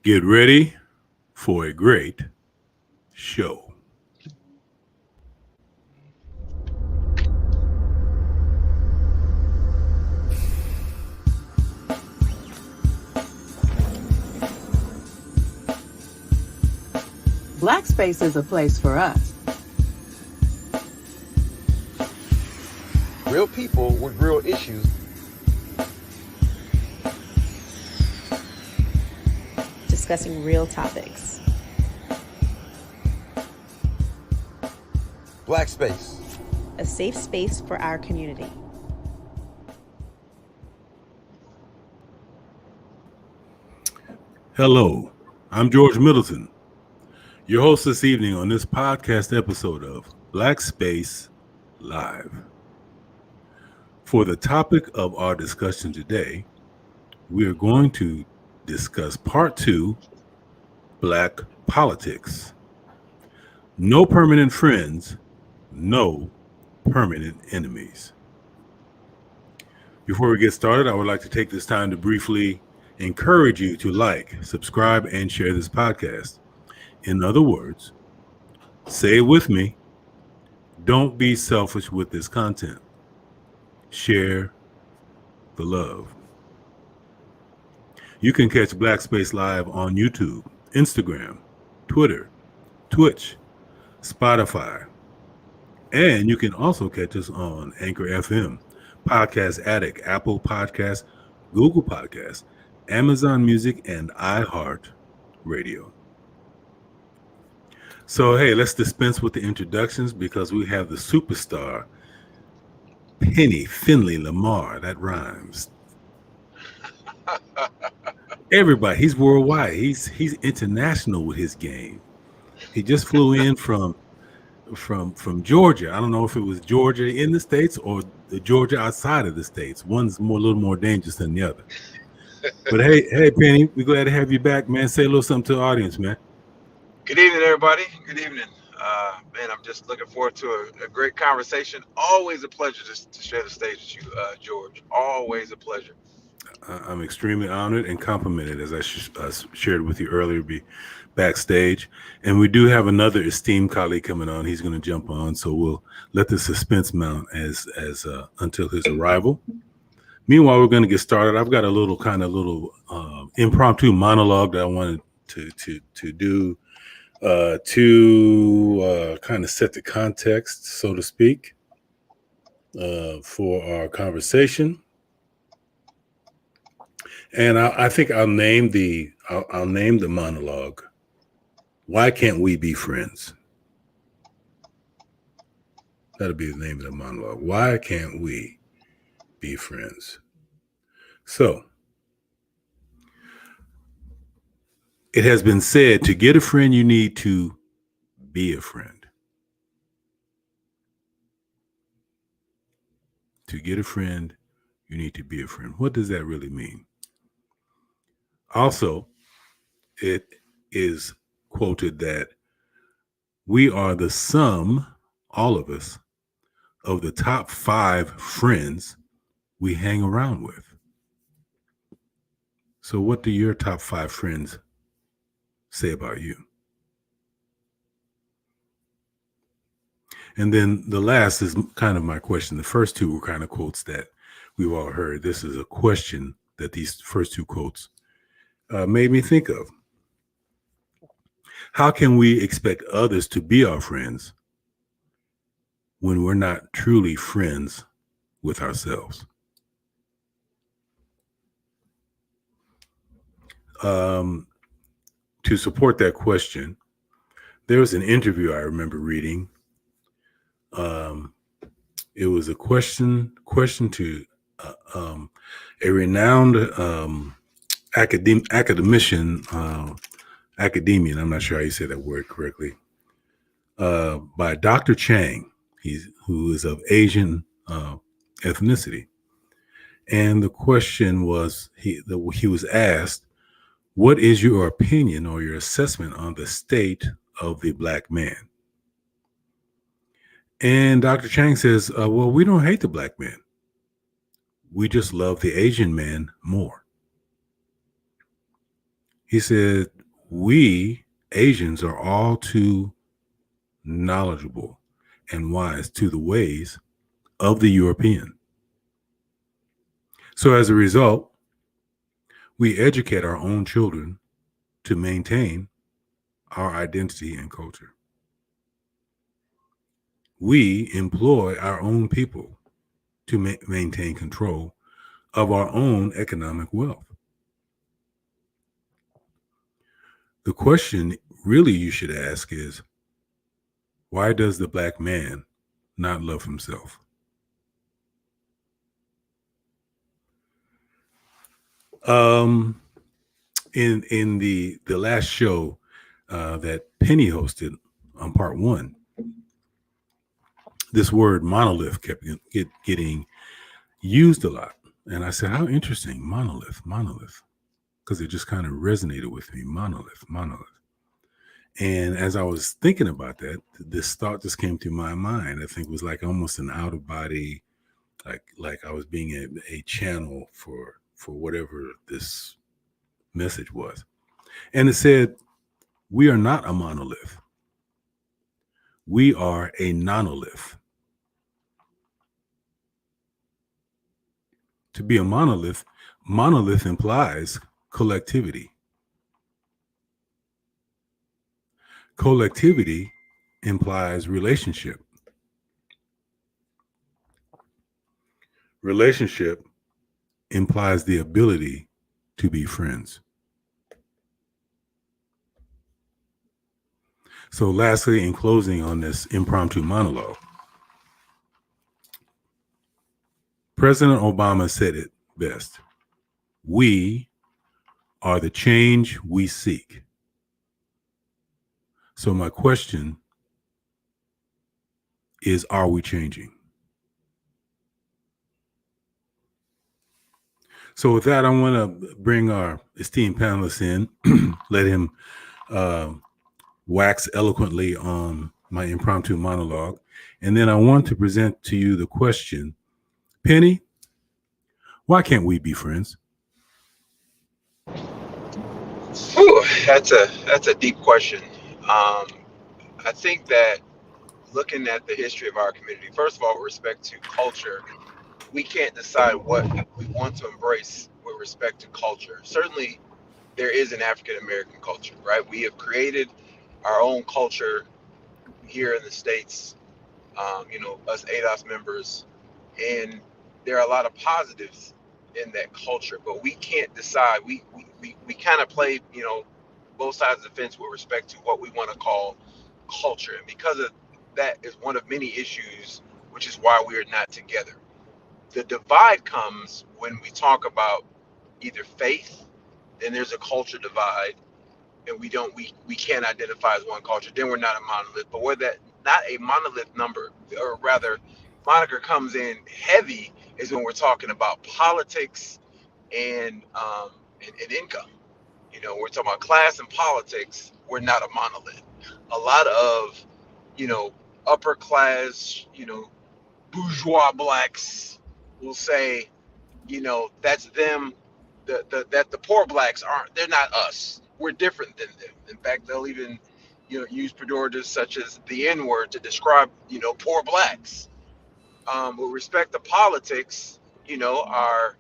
Get ready for a great show. Black space is a place for us. Real people with real issues. Discussing real topics. Black space. A safe space for our community. Hello, I'm George Middleton, your host this evening on this podcast episode of Black Space Live. For the topic of our discussion today, we are going to discuss part 2, Black politics. No permanent friends, no permanent enemies. Before we get started, I would like to take this time to briefly encourage you to like, subscribe, and share this podcast. In other words, say it with me, don't be selfish with this content. Share the love. You can catch Black Space Live on YouTube, Instagram, Twitter, Twitch, Spotify, and you can also catch us on Anchor FM, Podcast Addict, Apple Podcasts, Google Podcasts, Amazon Music, and iHeart Radio. So, hey, let's dispense with the introductions because we have the superstar, Penny Finley Lamar. That rhymes. Everybody, he's worldwide. He's international with his game. He just flew in from Georgia. I don't know if it was Georgia in the States or the Georgia outside of the States. One's a little more dangerous than the other. But hey, Penny, we're glad to have you back, man. Say a little something to the audience, man. Good evening, everybody. Good evening. Man, I'm just looking forward to a great conversation. Always a pleasure to share the stage with you, George. Always a pleasure. I'm extremely honored and complimented, as I shared with you earlier, be backstage. And we do have another esteemed colleague coming on. He's going to jump on, so we'll let the suspense mount as until his arrival. Meanwhile, we're going to get started. I've got a little impromptu monologue that I wanted to do to kind of set the context, so to speak, for our conversation. And I think I'll name the monologue, "Why Can't We Be Friends?" That'll be the name of the monologue. Why can't we be friends? So, it has been said, to get a friend, you need to be a friend. To get a friend, you need to be a friend. What does that really mean? Also, it is quoted that we are the sum, all of us, of the top 5 friends we hang around with. So what do your top 5 friends say about you? And then the last is kind of my question. The first 2 were kind of quotes that we've all heard. This is a question that these first 2 quotes made me think of. How can we expect others to be our friends when we're not truly friends with ourselves? To support that question, there was an interview I remember reading. It was a question to a renowned academician, I'm not sure how you say that word correctly, by Dr. Chang, who is of Asian ethnicity. And the question was, he was asked, what is your opinion or your assessment on the state of the Black man? And Dr. Chang says, well, we don't hate the Black man. We just love the Asian man more. He said, we Asians are all too knowledgeable and wise to the ways of the European. So as a result, we educate our own children to maintain our identity and culture. We employ our own people to maintain control of our own economic wealth. The question really you should ask is, why does the black man not love himself? In the last show that Penny hosted on part one, this word monolith kept getting used a lot. And I said, how interesting, monolith, because it just kind of resonated with me, monolith. And as I was thinking about that, this thought just came to my mind. I think it was like almost an out of body, like I was being a channel for whatever this message was. And it said, we are not a monolith. We are a nonolith. To be a monolith implies collectivity. Collectivity implies relationship. Relationship implies the ability to be friends. So lastly, in closing on this impromptu monologue, President Obama said it best. We are the change we seek. So my question is, are we changing? So with that, I want to bring our esteemed panelists in, let him wax eloquently on my impromptu monologue. And then I want to present to you the question, Penny, why can't we be friends? Whew, that's a deep question. I think that looking at the history of our community, first of all, with respect to culture, we can't decide what we want to embrace with respect to culture. Certainly, there is an African American culture, right? We have created our own culture here in the States, us ADOS members, and there are a lot of positives in that culture, but we can't decide. We kind of play, both sides of the fence with respect to what we want to call culture. And because of that is one of many issues, which is why we are not together. The divide comes when we talk about either faith, then there's a culture divide, and we can't identify as one culture, then we're not a monolith. But where that not a monolith number, or rather moniker comes in heavy, is when we're talking about politics and income. We're talking about class and politics. We're not a monolith. A lot of upper class, bourgeois blacks will say, that's them. That the poor blacks aren't. They're not us. We're different than them. In fact, they'll even, use pejoratives such as the N-word to describe, poor blacks. With respect to politics, are,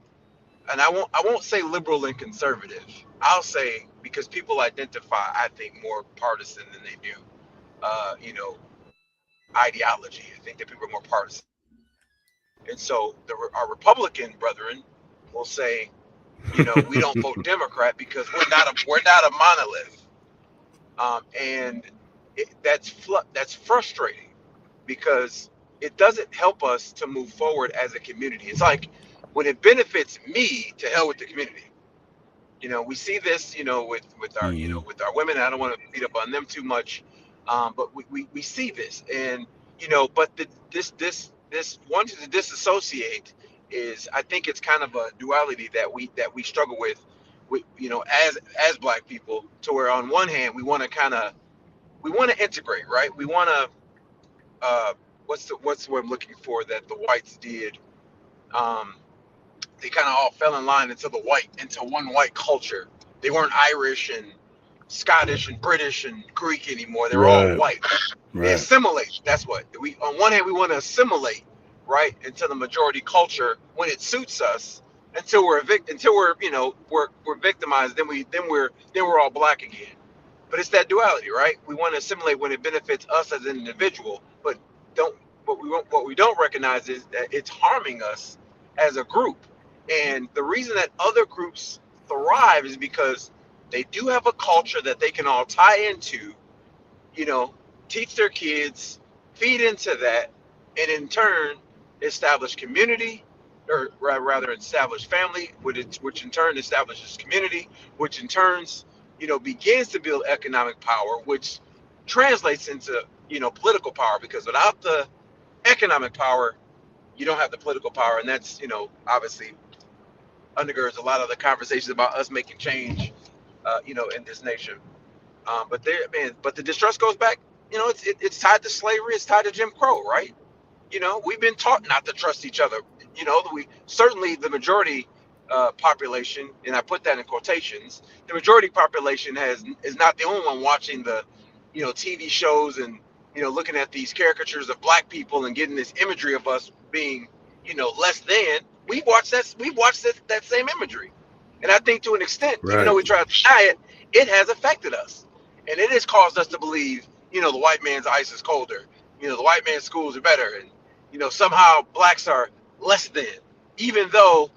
and I won't say liberal and conservative. I'll say, because people identify, I think, more partisan than they do, ideology. I think that people are more partisan. And so our Republican brethren will say, we don't vote Democrat because we're not a monolith, and that's frustrating because it doesn't help us to move forward as a community. It's like when it benefits me, to hell with the community. We see this, with our with our women. I don't want to beat up on them too much, but we see this, and but this wanting to disassociate is, I think it's kind of a duality that we struggle with, as black people, to where on one hand we want to integrate, right? We want to what's what I'm looking for that the whites did. They kind of all fell in line into one white culture, They weren't Irish and Scottish and British and Greek anymore. They were all Right. white. They Right. assimilate. That's what we. On one hand, we want to assimilate, right, into the majority culture when it suits us. Until we're we're victimized. Then we're all black again. But it's that duality, right? We want to assimilate when it benefits us as an individual, but don't. What we don't recognize is that it's harming us as a group. And the reason that other groups thrive is because they do have a culture that they can all tie into, you know, teach their kids, feed into that, and in turn establish community, or rather establish family, which in turn establishes community, which in turns, begins to build economic power, which translates into, political power, because without the economic power, you don't have the political power. And that's, obviously undergirds a lot of the conversations about us making change, in this nation. But the distrust goes back. It's tied to slavery. It's tied to Jim Crow, right? We've been taught not to trust each other. We certainly the majority population, and I put that in quotations. The majority population is not the only one watching the, TV shows and looking at these caricatures of black people and getting this imagery of us being, less than. We've watched that same imagery, and I think to an extent, even Right. though we try to deny it, it has affected us, and it has caused us to believe, the white man's ice is colder, the white man's schools are better, and somehow blacks are less than, even though,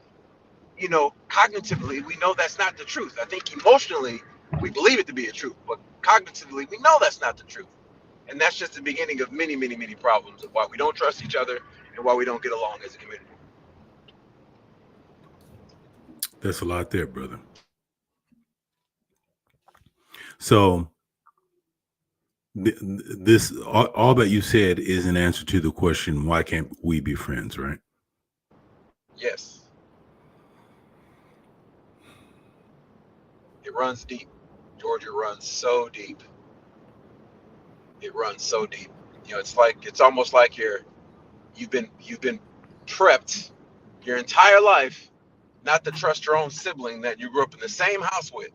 cognitively we know that's not the truth. I think emotionally we believe it to be a truth, but cognitively we know that's not the truth. And that's just the beginning of many, many, many problems of why we don't trust each other and why we don't get along as a community. That's a lot there, brother. So this all that you said is an answer to the question, why can't we be friends, right? Yes. It runs deep. Georgia runs so deep. It runs so deep. It's almost like you've been prepped your entire life not to trust your own sibling that you grew up in the same house with,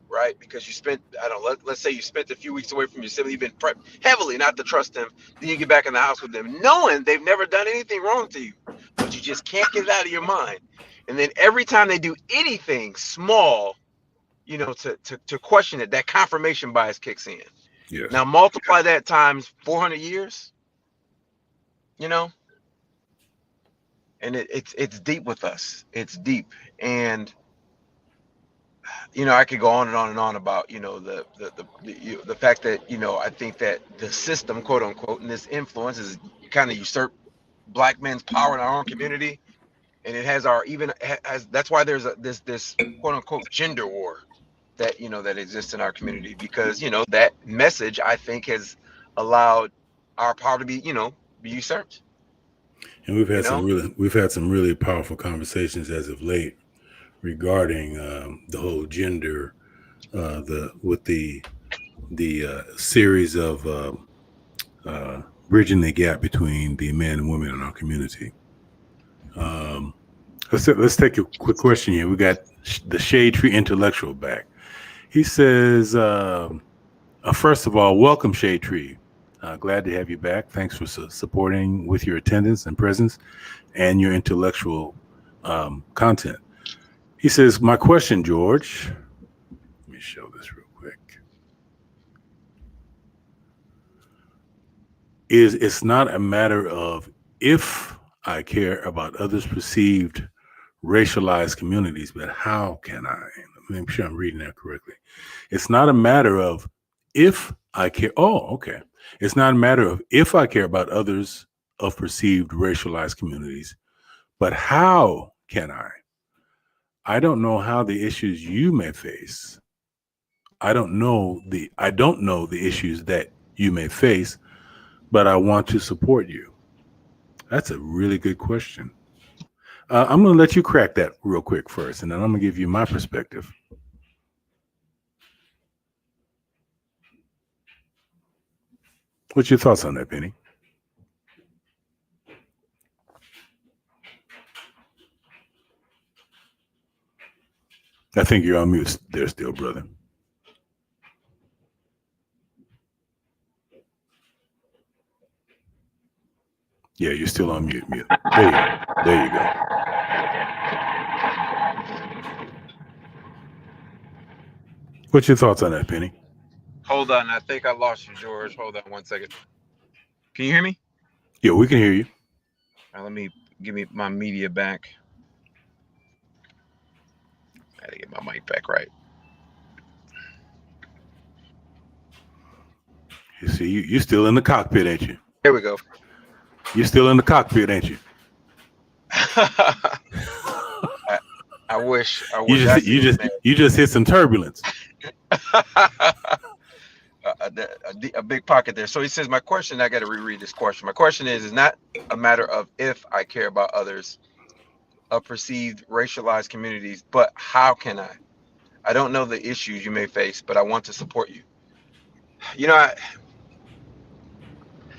right? Because you spent, I don't know, let's say you spent a few weeks away from your sibling. You've been prepped heavily not to trust them. Then you get back in the house with them, knowing they've never done anything wrong to you, but you just can't get it out of your mind. And then every time they do anything small, to question it, that confirmation bias kicks in. Yes. Now multiply that times 400 years, and it's deep with us. It's deep. And I could go on and on and on about the fact that I think that the system, quote unquote, and this influence is kind of usurp black men's power in our own community, and it has that's why there's this quote unquote gender war that that exists in our community, because that message, I think, has allowed our power to be usurped. And we've had some really powerful conversations as of late regarding the whole gender, the series of bridging the gap between the men and women in our community. Let's take a quick question here. We got the Shade Tree Intellectual back. He says, first of all, welcome, Shade Tree. Glad to have you back. Thanks for supporting with your attendance and presence and your intellectual content. He says, my question, George, let me show this real quick, is it's not a matter of if I care about others' perceived racialized communities, but how can I? Let me make sure I'm reading that correctly. It's not a matter of if I care. Oh, okay. It's not a matter of if I care about others of perceived racialized communities, but how can I? I don't know how the issues you may face. I don't know the issues that you may face, but I want to support you. That's a really good question. I'm going to let you crack that real quick first, and then I'm going to give you my perspective. What's your thoughts on that, Penny? I think you're on mute there still, brother. Yeah, you're still on mute. There you go. What's your thoughts on that, Penny? Hold on, I think I lost you, George. Hold on 1 second. Can you hear me? Yeah, we can hear you. All right, let me give me my media back. I gotta get my mic back right. You see, you're still in the cockpit, ain't you? Here we go. You're still in the cockpit, ain't you? I wish. You just hit some turbulence. A big pocket there. So he says, my question, I got to reread this question. My question is not a matter of if I care about others of perceived racialized communities, but how can I? I don't know the issues you may face, but I want to support you. You know,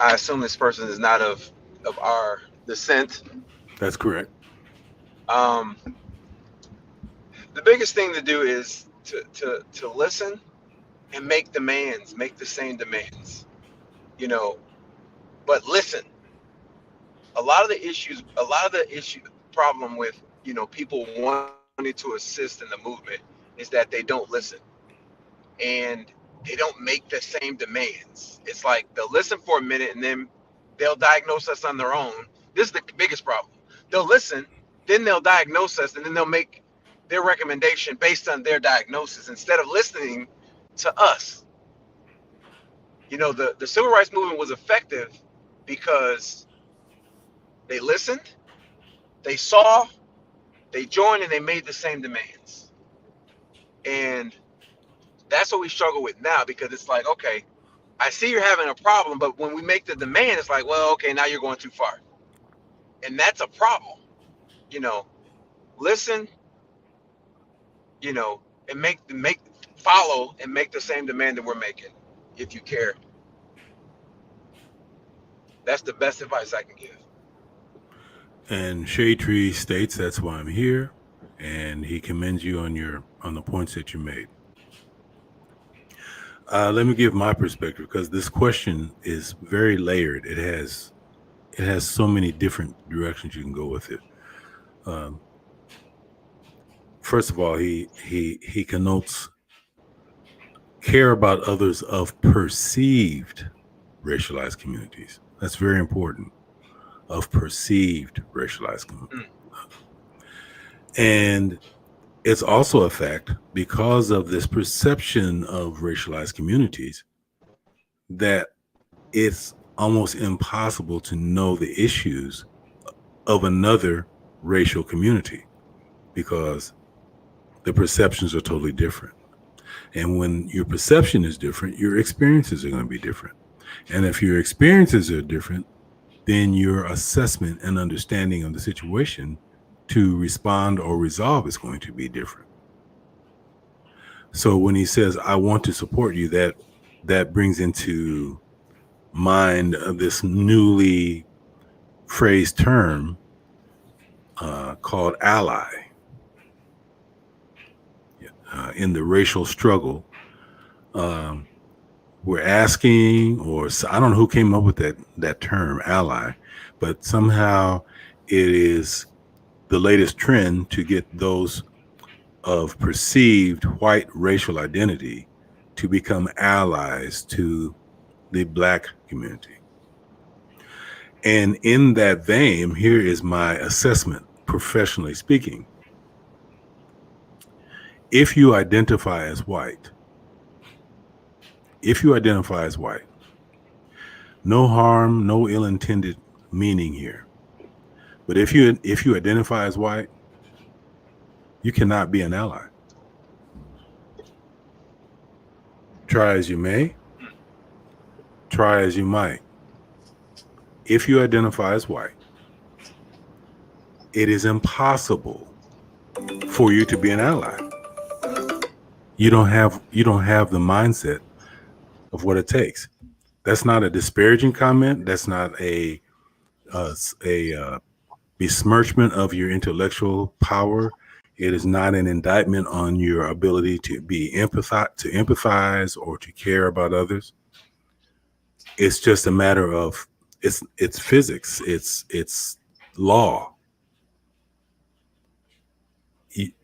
I assume this person is not of our descent. That's correct. The biggest thing to do is to listen and make demands, make the same demands, you know, but listen. A lot of the problem with, you know, people wanting to assist in the movement is that they don't listen and they don't make the same demands. It's like they'll listen for a minute and then they'll diagnose us on their own. This is the biggest problem. They'll listen, then they'll diagnose us, and then they'll make their recommendation based on their diagnosis instead of listening to us. You know, the civil rights movement was effective because they listened, they saw, they joined, and they made the same demands. And that's what we struggle with now, because it's like, okay, I see you're having a problem, but when we make the demand, it's like, well, okay, now you're going too far. And that's a problem. You know, listen, you know, and follow and make the same demand that we're making if you care. That's the best advice I can give. And Shade Tree states that's why I'm here, and he commends you on the points that you made. Let me give my perspective, because this question is very layered. It has so many different directions you can go with it. First of all, he connotes care about others of perceived racialized communities. That's very important. Of perceived racialized communities. And it's also a fact, because of this perception of racialized communities, that it's almost impossible to know the issues of another racial community, because the perceptions are totally different. And when your perception is different, your experiences are going to be different. And if your experiences are different, then your assessment and understanding of the situation to respond or resolve is going to be different. So when he says, I want to support you, that brings into mind this newly phrased term called ally. In the racial struggle, we're asking, or I don't know who came up with that term, ally, but somehow it is the latest trend to get those of perceived white racial identity to become allies to the Black community. And in that vein, here is my assessment, professionally speaking. If you identify as white, no harm, no ill-intended meaning here. But if you identify as white, you cannot be an ally. Try as you may, try as you might. If you identify as white, it is impossible for you to be an ally. You don't have the mindset of what it takes. That's not a disparaging comment. That's not a besmirchment of your intellectual power. It is not an indictment on your ability to empathize or to care about others. It's just a matter of it's physics. It's law.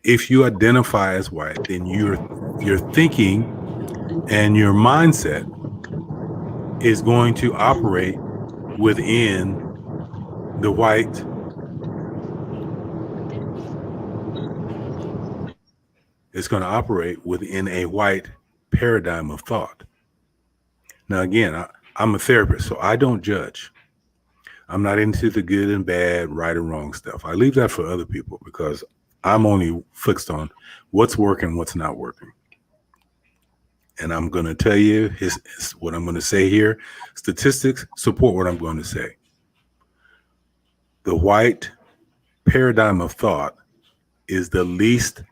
If you identify as white, then your thinking and your mindset is going to operate within the white it's going to operate within a white paradigm of thought. Now, again, I'm a therapist, so I don't judge. I'm not into the good and bad, right and wrong stuff. I leave that for other people because I'm only fixed on what's working, what's not working. And I'm going to tell you what I'm going to say here. Statistics support what I'm going to say. The white paradigm of thought is the least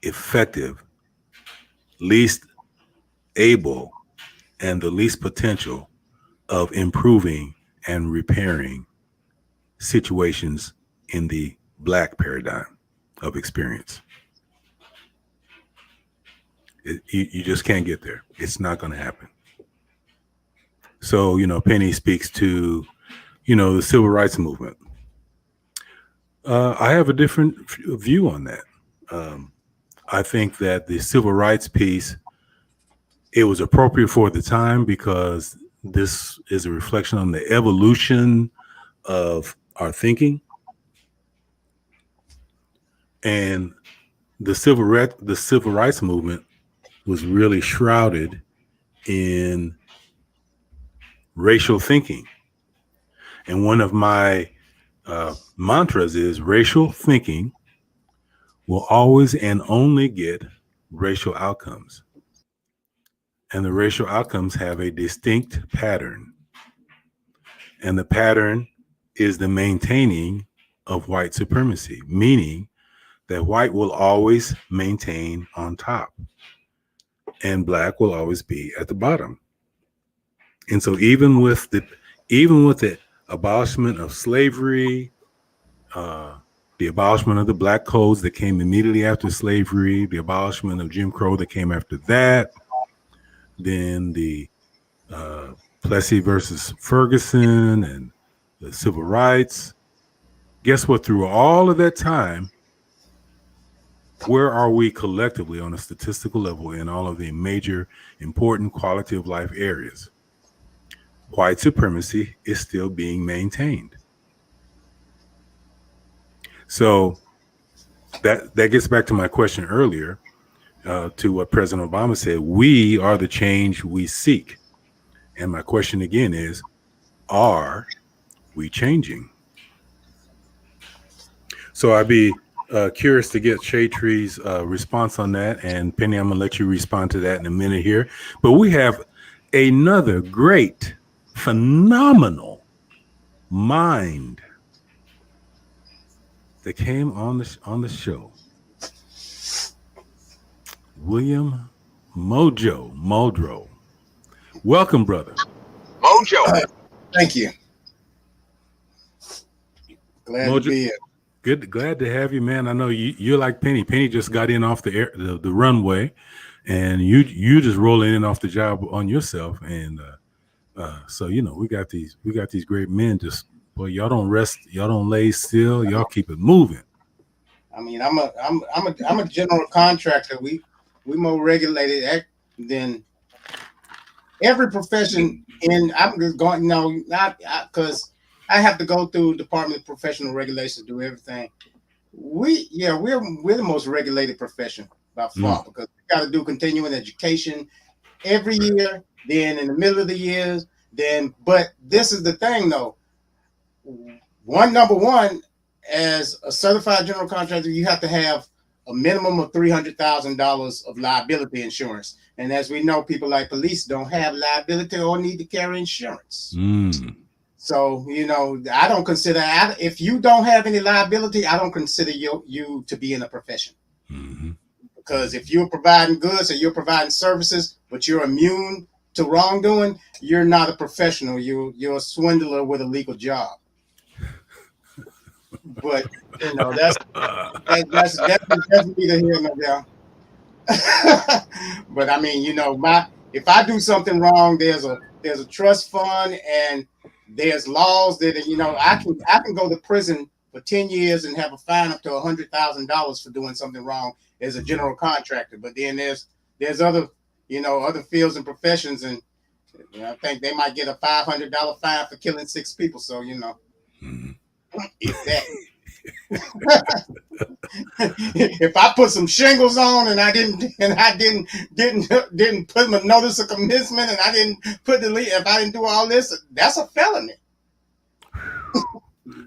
effective, least able, and the least potential of improving and repairing situations in the Black paradigm of experience. You just can't get there. It's not going to happen. So, Penny speaks to, the civil rights movement. I have a different view on that. I think that the civil rights piece, it was appropriate for the time because this is a reflection on the evolution of our thinking. And the civil rights movement was really shrouded in racial thinking. And one of my mantras is racial thinking will always and only get racial outcomes. And the racial outcomes have a distinct pattern. And the pattern is the maintaining of white supremacy, meaning that white will always maintain on top and Black will always be at the bottom. And so even with the abolishment of slavery, the abolishment of the Black codes that came immediately after slavery, the abolishment of Jim Crow that came after that, then the Plessy versus Ferguson and the civil rights. Guess what? Through all of that time, where are we collectively on a statistical level in all of the major important quality of life areas? White supremacy is still being maintained. So that gets back to my question earlier, to what President Obama said. We are the change we seek. And my question again is, are we changing? So I'd be curious to get Shaytree's response on that. And Penny, I'm going to let you respond to that in a minute here. But we have another great, phenomenal mind that came on the show. William Muldrow. Welcome, brother. Mojo. Thank you. Glad to be here. Good, glad to have you, man. I know you're like Penny. Penny just got in off the runway, and you just rolling in off the job on yourself. And so we got these great men. Just y'all don't rest, y'all don't lay still, y'all keep it moving. I mean, I'm a general contractor. We more regulated than every profession. And I'm just going not because I have to go through Department of Professional Regulations to do everything. We're the most regulated profession by far because we got to do continuing education every year. Then in the middle of the years, but this is the thing though. Number one, as a certified general contractor, you have to have a minimum of $300,000 of liability insurance. And as we know, people like police don't have liability or need to carry insurance. So, I don't consider, if you don't have any liability, I don't consider you to be in a profession. Because if you're providing goods or you're providing services, but you're immune to wrongdoing, you're not a professional. You're a swindler with a legal job. But that's neither here nor there. But I mean, if I do something wrong, there's a trust fund and there's laws that I can go to prison for 10 years and have a fine up to $100,000 for doing something wrong as a general contractor. But then there's other other fields and professions, and I think they might get a $500 fine for killing 6 people. So if that. If I put some shingles on and I didn't put my notice of commencement and I didn't put if I didn't do all this, that's a felony.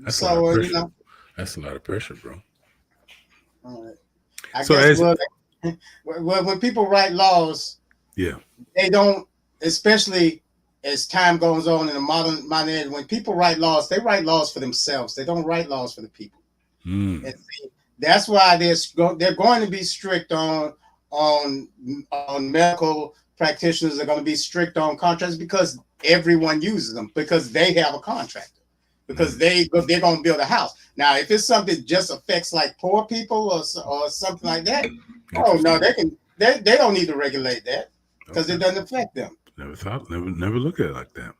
That's so a lot of pressure. That's a lot of pressure, bro. I guess when people write laws, they don't, especially as time goes on in the modern age, when people write laws, they write laws for themselves. They don't write laws for the people. And see, that's why they're going to be strict on medical practitioners. Are going to be strict on contracts because everyone uses them because they have a contractor, because they're going to build a house. Now, if it's something that just affects like poor people or something like that, oh no, they don't need to regulate that because it doesn't affect them. Never look at it like that.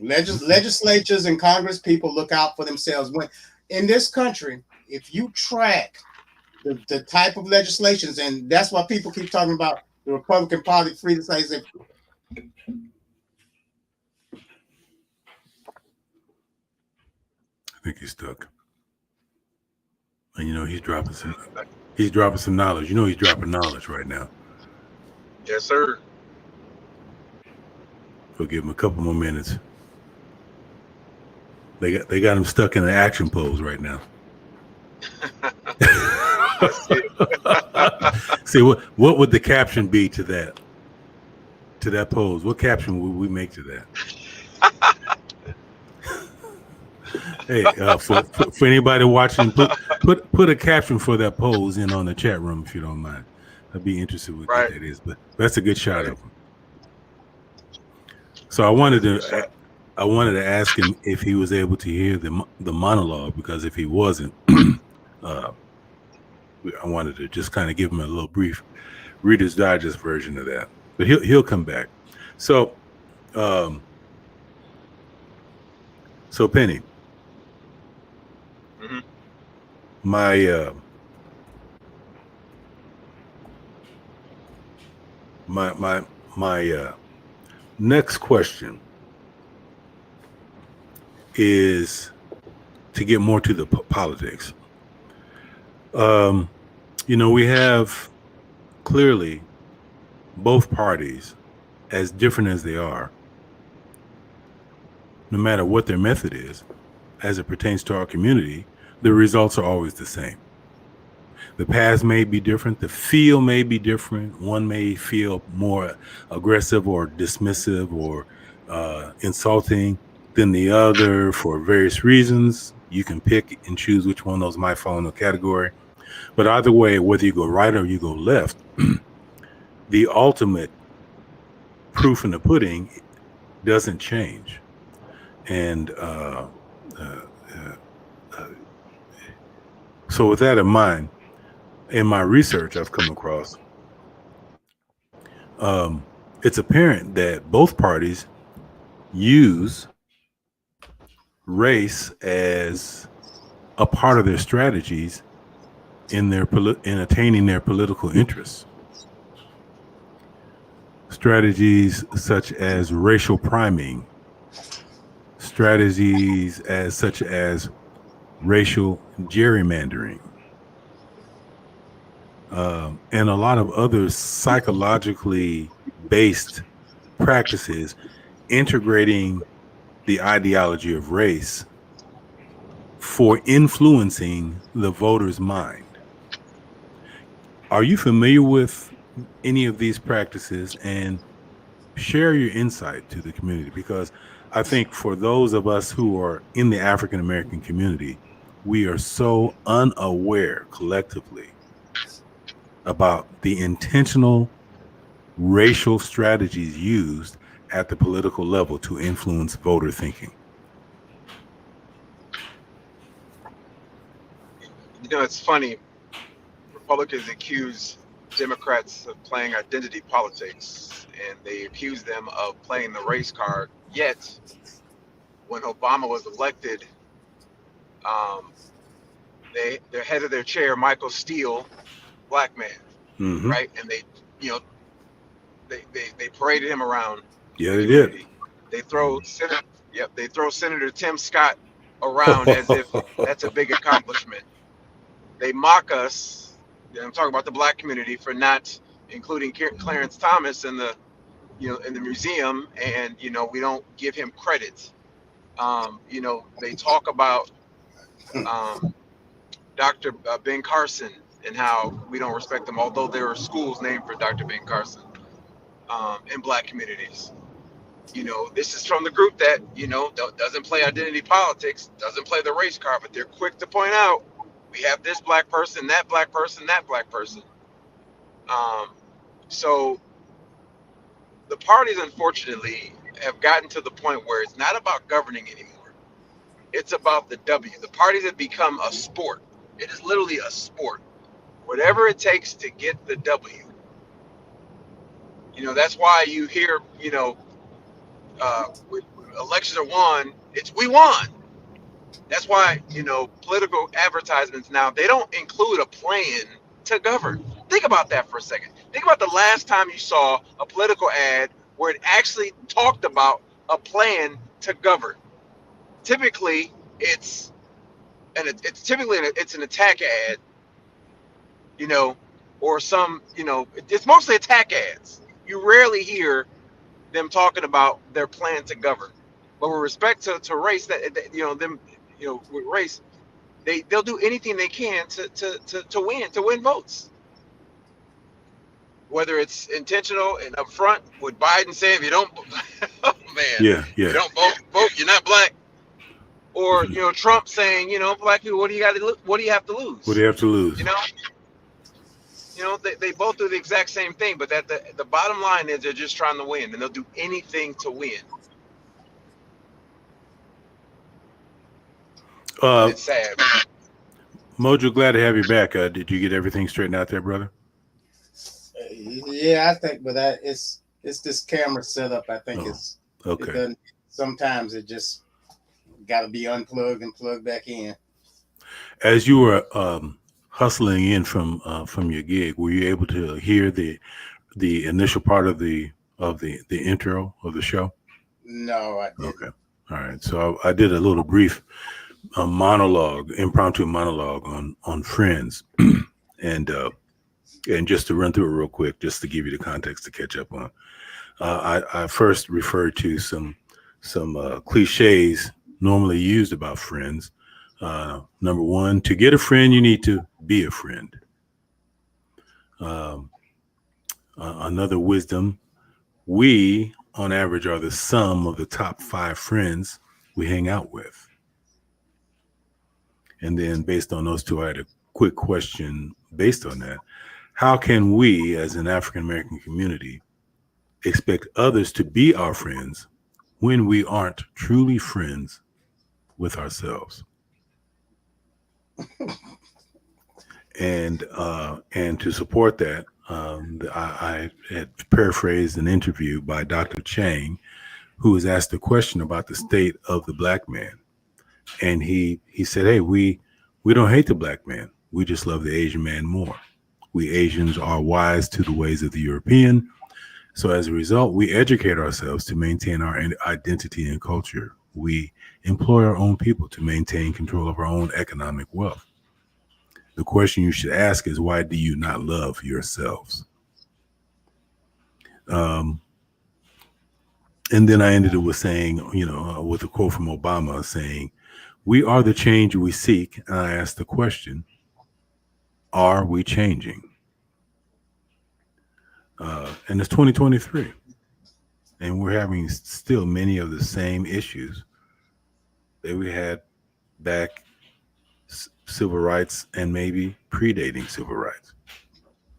Legislatures and Congress people look out for themselves. When in this country, if you track the type of legislations, and that's why people keep talking about the Republican Party free to say. I think he's stuck. And he's dropping some knowledge. He's dropping knowledge right now. Yes, sir. We'll give him a couple more minutes. They got him stuck in an action pose right now. See, what would the caption be to that pose? What caption would we make to that? Hey, for anybody watching, put a caption for that pose in on the chat room if you don't mind. I'd be interested with what that is, but that's a good shot of him. So I wanted to ask him if he was able to hear the monologue, because if he wasn't, I wanted to just kind of give him a little brief Reader's Digest version of that. But he'll come back. So, Penny, my next question is to get more to the politics. We have clearly both parties, as different as they are, no matter what their method is, as it pertains to our community, the results are always the same. The paths may be different. The feel may be different. One may feel more aggressive or dismissive or insulting than the other for various reasons. You can pick and choose which one of those might fall in the category. But either way, whether you go right or you go left, the ultimate proof in the pudding doesn't change. And so with that in mind, in my research I've come across, it's apparent that both parties use race as a part of their strategies in attaining their political interests. Strategies such as racial priming, strategies such as racial gerrymandering, and a lot of other psychologically based practices integrating the ideology of race for influencing the voter's mind. Are you familiar with any of these practices? And share your insight to the community, because I think for those of us who are in the African American community, we are so unaware collectively about the intentional racial strategies used at the political level to influence voter thinking. It's funny. Republicans accuse Democrats of playing identity politics, and they accuse them of playing the race card. Yet, when Obama was elected, um, their head of their chair, Michael Steele, black man, Mm-hmm. right? And you know, they paraded him around Yeah, the they did. community. They throw they throw Senator Tim Scott around as if that's a big accomplishment. They mock us. I'm talking about the black community for not including Clarence Thomas in the in the museum, and we don't give him credit. They talk about Dr. Ben Carson and how we don't respect them, although there are schools named for Dr. Ben Carson in black communities. This is from the group that doesn't play identity politics, doesn't play the race card, but they're quick to point out we have this black person, that black person, that black person. So the parties, unfortunately, have gotten to the point where it's not about governing anymore. It's about the W. The parties have become a sport. It is literally a sport. Whatever it takes to get the W. That's why you hear, elections are won. It's we won. That's why, political advertisements now, they don't include a plan to govern. Think about that for a second. Think about the last time you saw a political ad where it actually talked about a plan to govern. Typically, it's an attack ad, or some, it's mostly attack ads. You rarely hear them talking about their plan to govern. But with respect to race, with race, they'll do anything they can to win votes. Whether it's intentional and upfront, with Biden saying, if you don't, oh man, if you don't vote, you're not black. Or Trump saying, black people, what do you have to lose? What do you have to lose? They both do the exact same thing, but that the bottom line is they're just trying to win, and they'll do anything to win. It's sad. Mojo, glad to have you back. Did you get everything straightened out there, brother? Yeah, I think, but it's this camera setup. I think it's okay. Sometimes it just got to be unplugged and plugged back in. As you were hustling in from your gig, were you able to hear the initial part of the intro of the show? No, I didn't. Okay, all right. So I did a little brief impromptu monologue on Friends, and just to run through it real quick, just to give you the context to catch up on. I first referred to some cliches normally used about friends. Number one, to get a friend, you need to be a friend. Another wisdom, we on average are the sum of the top 5 friends we hang out with. And then based on those two, I had a quick question based on that. How can we as an African-American community expect others to be our friends when we aren't truly friends with ourselves? And to support that, I had paraphrased an interview by Dr. Chang, who was asked a question about the state of the black man. And he said, hey, we don't hate the black man. We just love the Asian man more. We Asians are wise to the ways of the European. So as a result, we educate ourselves to maintain our identity and culture. We employ our own people to maintain control of our own economic wealth. The question you should ask is, why do you not love yourselves? And then I ended it with saying, with a quote from Obama saying, we are the change we seek. And I asked the question, are we changing? And it's 2023. And we're having still many of the same issues that we had back civil rights and maybe predating civil rights.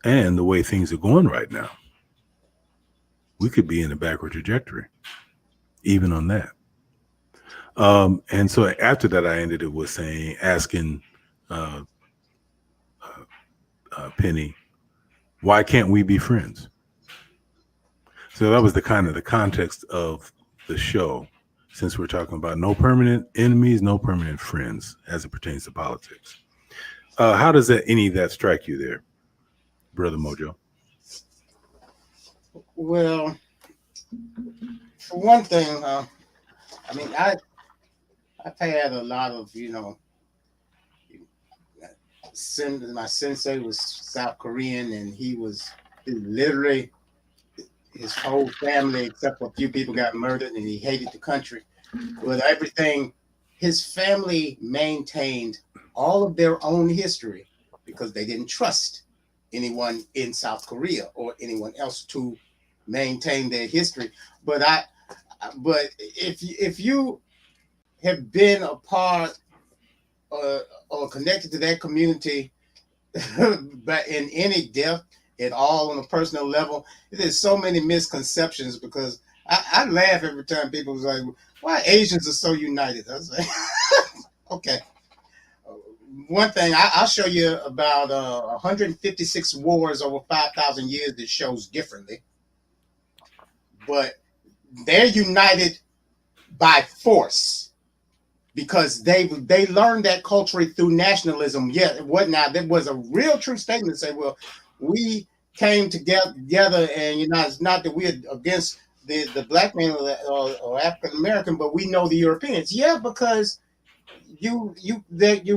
And the way things are going right now, we could be in a backward trajectory, even on that. And so after that, I ended it with asking Penny, why can't we be friends? So that was the context of the show, since we're talking about no permanent enemies, no permanent friends as it pertains to politics. How does any of that strike you there, Brother Mojo? Well, for one thing, I mean, I've had a lot of, my sensei was South Korean, and he literally, his whole family, except for a few people, got murdered, and he hated the country. But everything, his family maintained all of their own history because they didn't trust anyone in South Korea or anyone else to maintain their history. But if you have been a part or connected to that community, but in any depth at all on a personal level, there's so many misconceptions, because I laugh every time people was like, why Asians are so united? I was like, okay. One thing, I'll show you about 156 wars over 5,000 years that shows differently. But they're united by force, because they learned that culture through nationalism. Yeah, there was a real true statement to say, well, we came together, and it's not that we're against the black man or African American, but we know the Europeans. Yeah, because you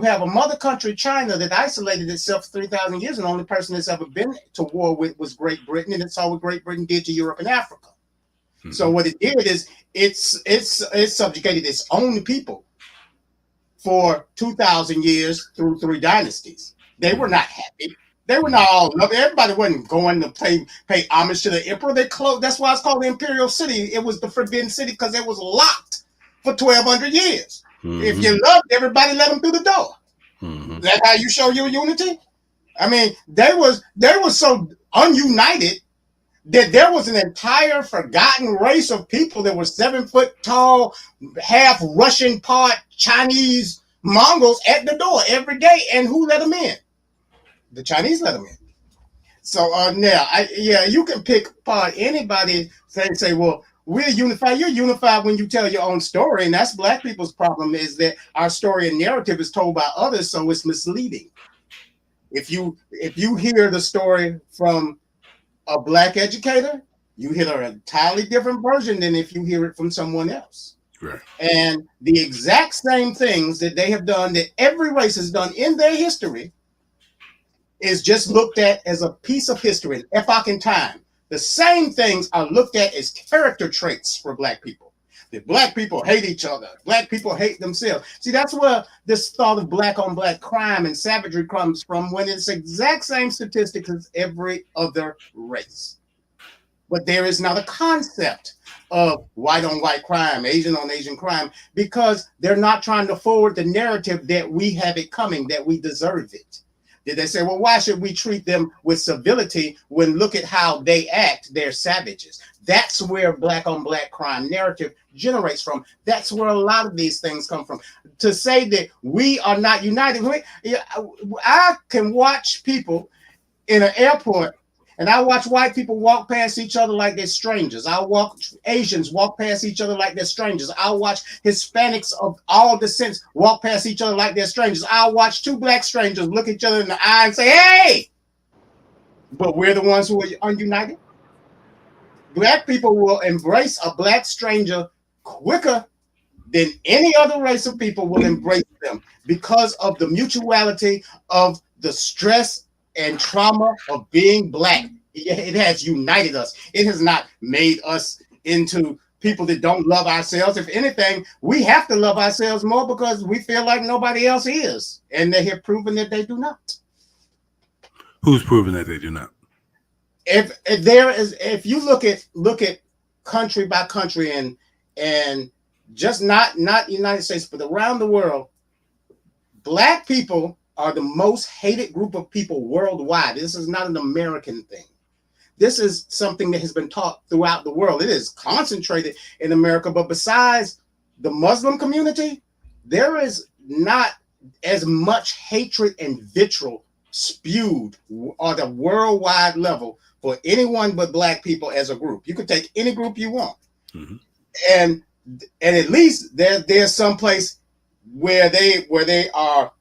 have a mother country, China, that isolated itself 3,000 years, and the only person that's ever been to war with was Great Britain, and it's all what Great Britain did to Europe and Africa. Mm-hmm. So what it did is it's subjugated its own people for 2,000 years through 3 dynasties. They were not happy. They were not all loving. Everybody wasn't going to pay homage to the emperor. They closed. That's why it's called the Imperial City. It was the Forbidden City because it was locked for 1,200 years. Mm-hmm. If you loved everybody, let them through the door. Mm-hmm. That's how you show your unity. I mean, they were so ununited that there was an entire forgotten race of people that were 7 foot tall, half Russian, part Chinese Mongols at the door every day. And who let them in? The Chinese let them in. So now, you can pick apart anybody say, well, we're unified. You're unified when you tell your own story, and that's black people's problem, is that our story and narrative is told by others, so it's misleading. If you hear the story from a black educator, you hear an entirely different version than if you hear it from someone else. Right. And the exact same things that they have done, that every race has done in their history, is just looked at as a piece of history, an epoch in time. The same things are looked at as character traits for black people. That black people hate each other. Black people hate themselves. See, that's where this thought of black on black crime and savagery comes from, when it's the exact same statistics as every other race. But there is not a concept of white on white crime, Asian on Asian crime, because they're not trying to forward the narrative that we have it coming, that we deserve it. Did they say, well, why should we treat them with civility when look at how they act? They're savages. That's where black on black crime narrative generates from. That's where a lot of these things come from. To say that we are not united. I can watch people in an airport, and I watch white people walk past each other like they're strangers. I watch Asians walk past each other like they're strangers. I watch Hispanics of all descents walk past each other like they're strangers. I watch 2 black strangers look each other in the eye and say, hey! But we're the ones who are ununited. Black people will embrace a black stranger quicker than any other race of people will embrace them, because of the mutuality of the stress and trauma of being black. It has united us. It has not made us into people that don't love ourselves. If anything, we have to love ourselves more, because we feel like nobody else is, and they have proven that they do not. Who's proven that they do not? If you look at country by country, and just not United States, but around the world, black people are the most hated group of people worldwide. This is not an American thing. This is something that has been taught throughout the world. It is concentrated in America, but besides the Muslim community, there is not as much hatred and vitriol spewed on the worldwide level for anyone but black people as a group. You can take any group you want. Mm-hmm. And at least there's some place where they are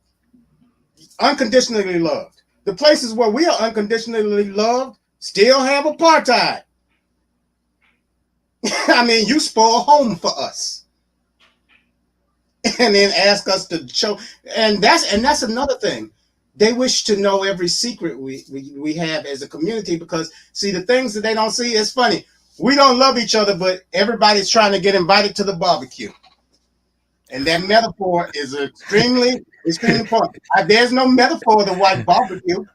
unconditionally loved. The places where we are unconditionally loved still have apartheid. I mean, you spoil home for us, and then ask us to show. And that's another thing. They wish to know every secret we have as a community, because see, the things that they don't see is funny. We don't love each other, but everybody's trying to get invited to the barbecue. And that metaphor is extremely important. There's no metaphor of the white barbecue.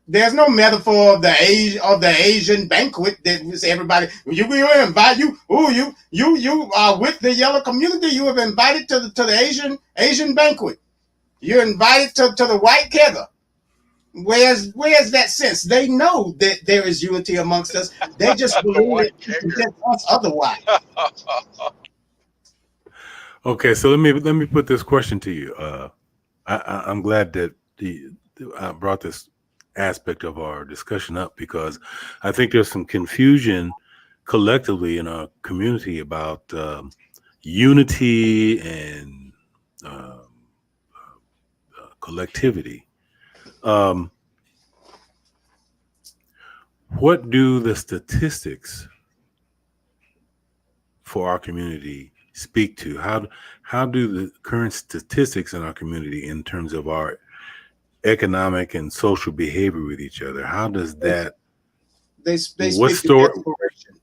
There's no metaphor of the Asian banquet that was everybody. You invite you. Oh, you are with the yellow community. You have invited to the Asian banquet. You're invited to the white kegger. Where's that sense? They know that there is unity amongst us. They just believe it us otherwise. Okay, so let me put this question to you. I'm glad that I brought this aspect of our discussion up, because I think there's some confusion collectively in our community about unity and collectivity. What do the statistics for our community speak to? How do the current statistics in our community, in terms of our economic and social behavior with each other, how does that? They speak story? To desperation.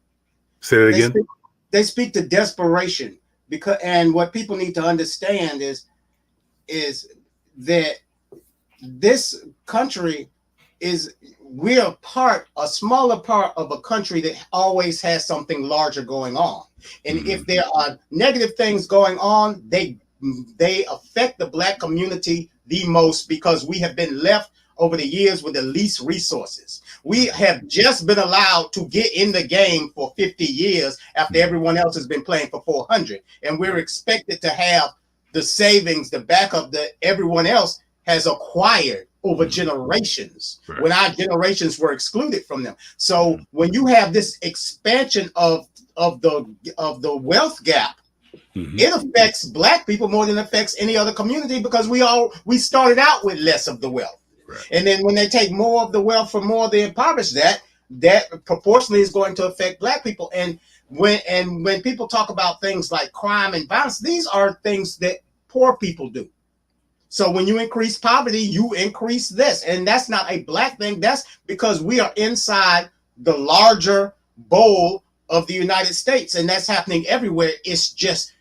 Say that again. They speak to desperation, and what people need to understand is that this country we're a smaller part of a country that always has something larger going on. And if there are negative things going on, they affect the black community the most, because we have been left over the years with the least resources. We have just been allowed to get in the game for 50 years after everyone else has been playing for 400. And we're expected to have the savings, the backup that everyone else has acquired over generations, right, when our generations were excluded from them. So when you have this expansion of the wealth gap, it affects black people more than it affects any other community, because we started out with less of the wealth. Right. And then when they take more of the wealth from more of the impoverished, that proportionally is going to affect black people. And when people talk about things like crime and violence, these are things that poor people do. So when you increase poverty, you increase this. And that's not a black thing. That's because we are inside the larger bowl of the United States. And that's happening everywhere. It's just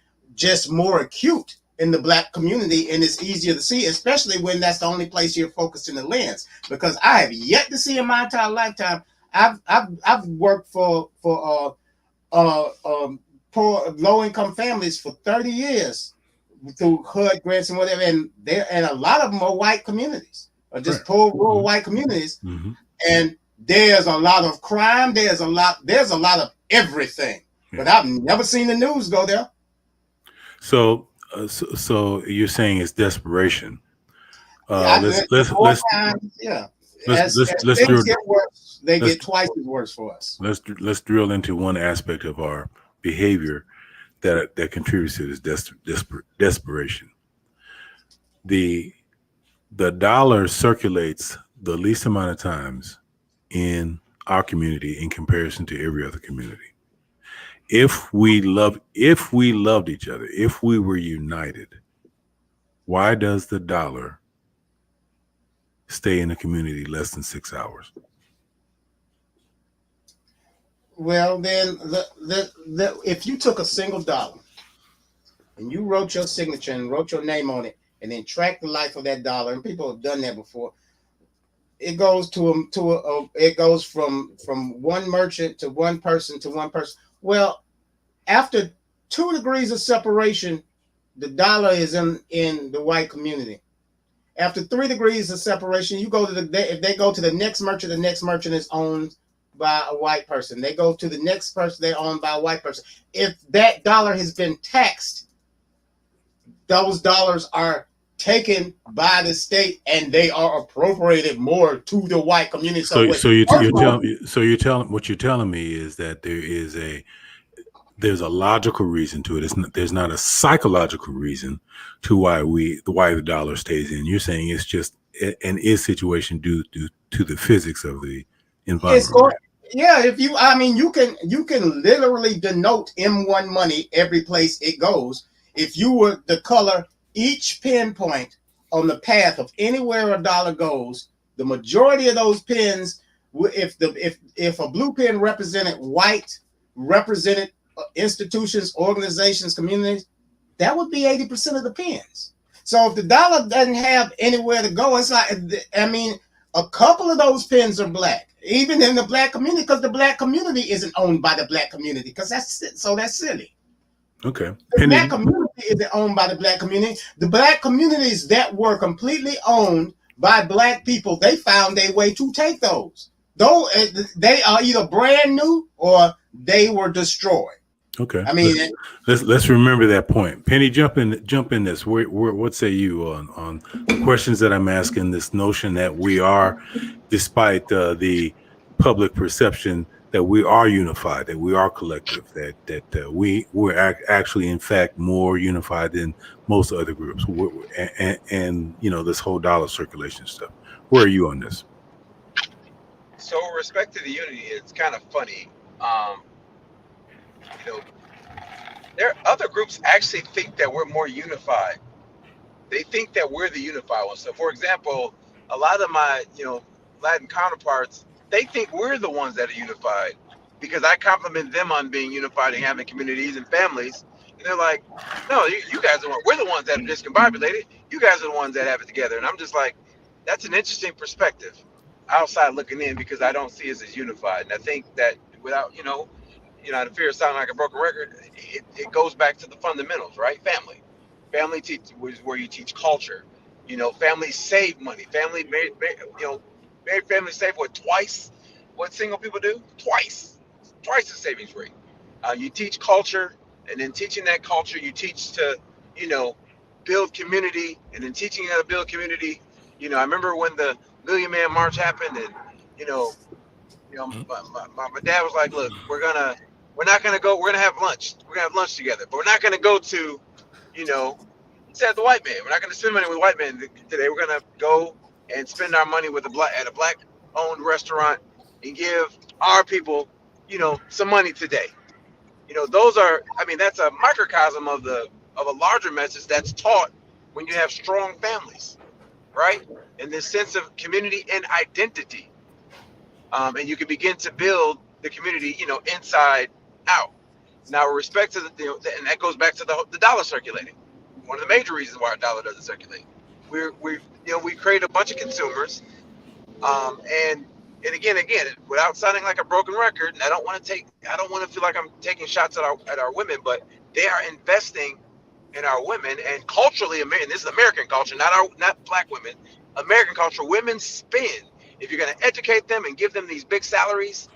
more acute in the black community. And it's easier to see, especially when that's the only place you're focused in the lens. Because I have yet to see in my entire lifetime, I've worked for poor low-income families for 30 years. Through HUD grants and whatever, and a lot of them are white communities, or just poor rural white communities. And there's a lot of crime. There's a lot of everything. But I've never seen the news go there. So you're saying it's desperation. As things get worse, they get twice as worse for us. Let's drill into one aspect of our behavior that contributes to this desperation. The dollar circulates the least amount of times in our community in comparison to every other community. If we loved each other, if we were united, why does the dollar stay in the community less than 6 hours? Well, then, if you took a single dollar and you wrote your signature and wrote your name on it, and then tracked the life of that dollar, and people have done that before, it goes it goes from one merchant to one person to one person. Well, after 2 degrees of separation, the dollar is in the white community. After 3 degrees of separation, if they go to the next merchant is owned by a white person. They go to the next person, they're owned by a white person. If that dollar has been taxed, those dollars are taken by the state, and they are appropriated more to the white community. So you're telling what you're telling me is that there's a logical reason to it. There's not a psychological reason to why the dollar stays in. You're saying it's just an situation due to the physics of the environment. If you can literally denote M1 money every place it goes. If you were to color each pinpoint on the path of anywhere a dollar goes, the majority of those pins, if a blue pin represented white, represented institutions, organizations, communities, that would be 80% of the pins. So if the dollar doesn't have anywhere to go, it's like, a couple of those pins are black, even in the black community, because the black community isn't owned by the black community, because that's silly. Okay. The black community isn't owned by the black community. The black communities that were completely owned by black people, they found a way to take those. Though they are either brand new or they were destroyed. Okay. Let's remember that point. Penny, jump in this. What say you on the questions that I'm asking? This notion that we are, despite the public perception that we are unified, that we are collective, that we're actually in fact more unified than most other groups, and this whole dollar circulation stuff. Where are you on this? So with respect to the unity, it's kind of funny. There are other groups actually think that we're more unified. They think that we're the unified ones. So for example, a lot of my, Latin counterparts, they think we're the ones that are unified because I compliment them on being unified and having communities and families. And they're like, no, you guys are we're the ones that are discombobulated. You guys are the ones that have it together. And I'm just like, that's an interesting perspective outside looking in, because I don't see us as unified. And I think that without, the fear of sounding like a broken record, it goes back to the fundamentals, right? Family is where you teach culture. Families save money. Married families save twice what single people do? Twice the savings rate. You teach culture, and then teaching that culture, you teach to, build community, and then teaching how to build community. I remember when the Million Man March happened, and my dad was like, look, we're not gonna go. We're gonna have lunch. We're gonna have lunch together, but we're not gonna go to, he said the white man. We're not gonna spend money with white men today. We're gonna go and spend our money at a black-owned restaurant and give our people, some money today. That's a microcosm of a larger message that's taught when you have strong families, right? And this sense of community and identity, and you can begin to build the community, inside out. Now, with respect to and that goes back to the dollar circulating. One of the major reasons why our dollar doesn't circulate. We create a bunch of consumers, and again, without sounding like a broken record, and I don't want to feel like I'm taking shots at our women, but they are investing in our women, and culturally, and this is American culture, not black women. American culture, women spend. If you're going to educate them and give them these big salaries,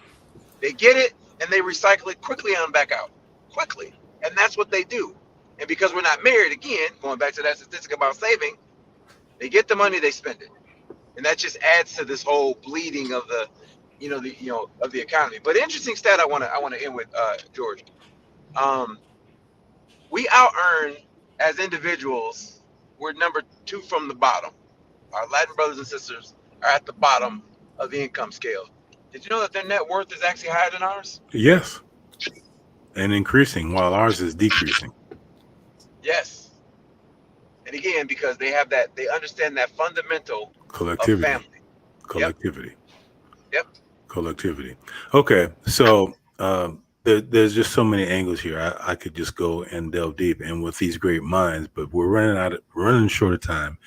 they get it and they recycle it quickly and back out. Quickly. And that's what they do. And because we're not married, again, going back to that statistic about saving, they get the money, they spend it. And that just adds to this whole bleeding of the economy. But interesting stat I want to end with, George. We out earn as individuals. We're number 2 from the bottom. Our Latin brothers and sisters are at the bottom of the income scale. Did you know that their net worth is actually higher than ours? Yes. And increasing while ours is decreasing. Yes. And again, because they understand that fundamental collectivity. Of family. Collectivity. Yep. Collectivity. Okay. So there's just so many angles here. I could just go and delve deep and with these great minds, but we're running short of time.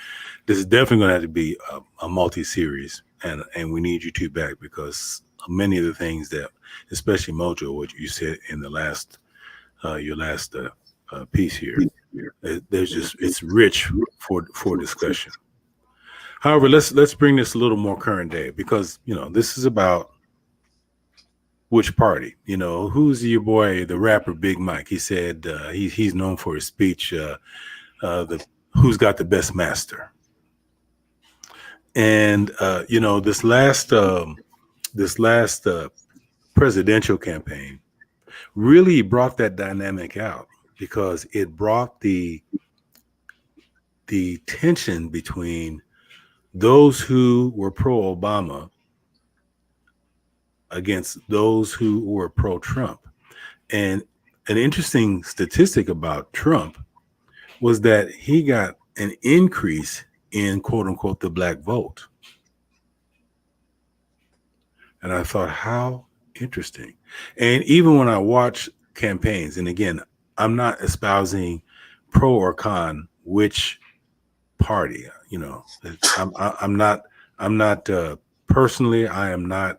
This is definitely going to have to be a multi-series, and we need you two back, because many of the things that, especially Mojo, what you said in the last your last piece here, it's rich for discussion. However, let's bring this a little more current day, because this is about which party. Who's your boy, the rapper Big Mike? He said he's known for his speech. who's got the best master. And this last presidential campaign really brought that dynamic out, because it brought the tension between those who were pro-Obama against those who were pro-Trump. And an interesting statistic about Trump was that he got an increase in, quote unquote, the black vote. And I thought, how interesting. And even when I watch campaigns, and again, I'm not espousing pro or con which party, I'm not personally, I am not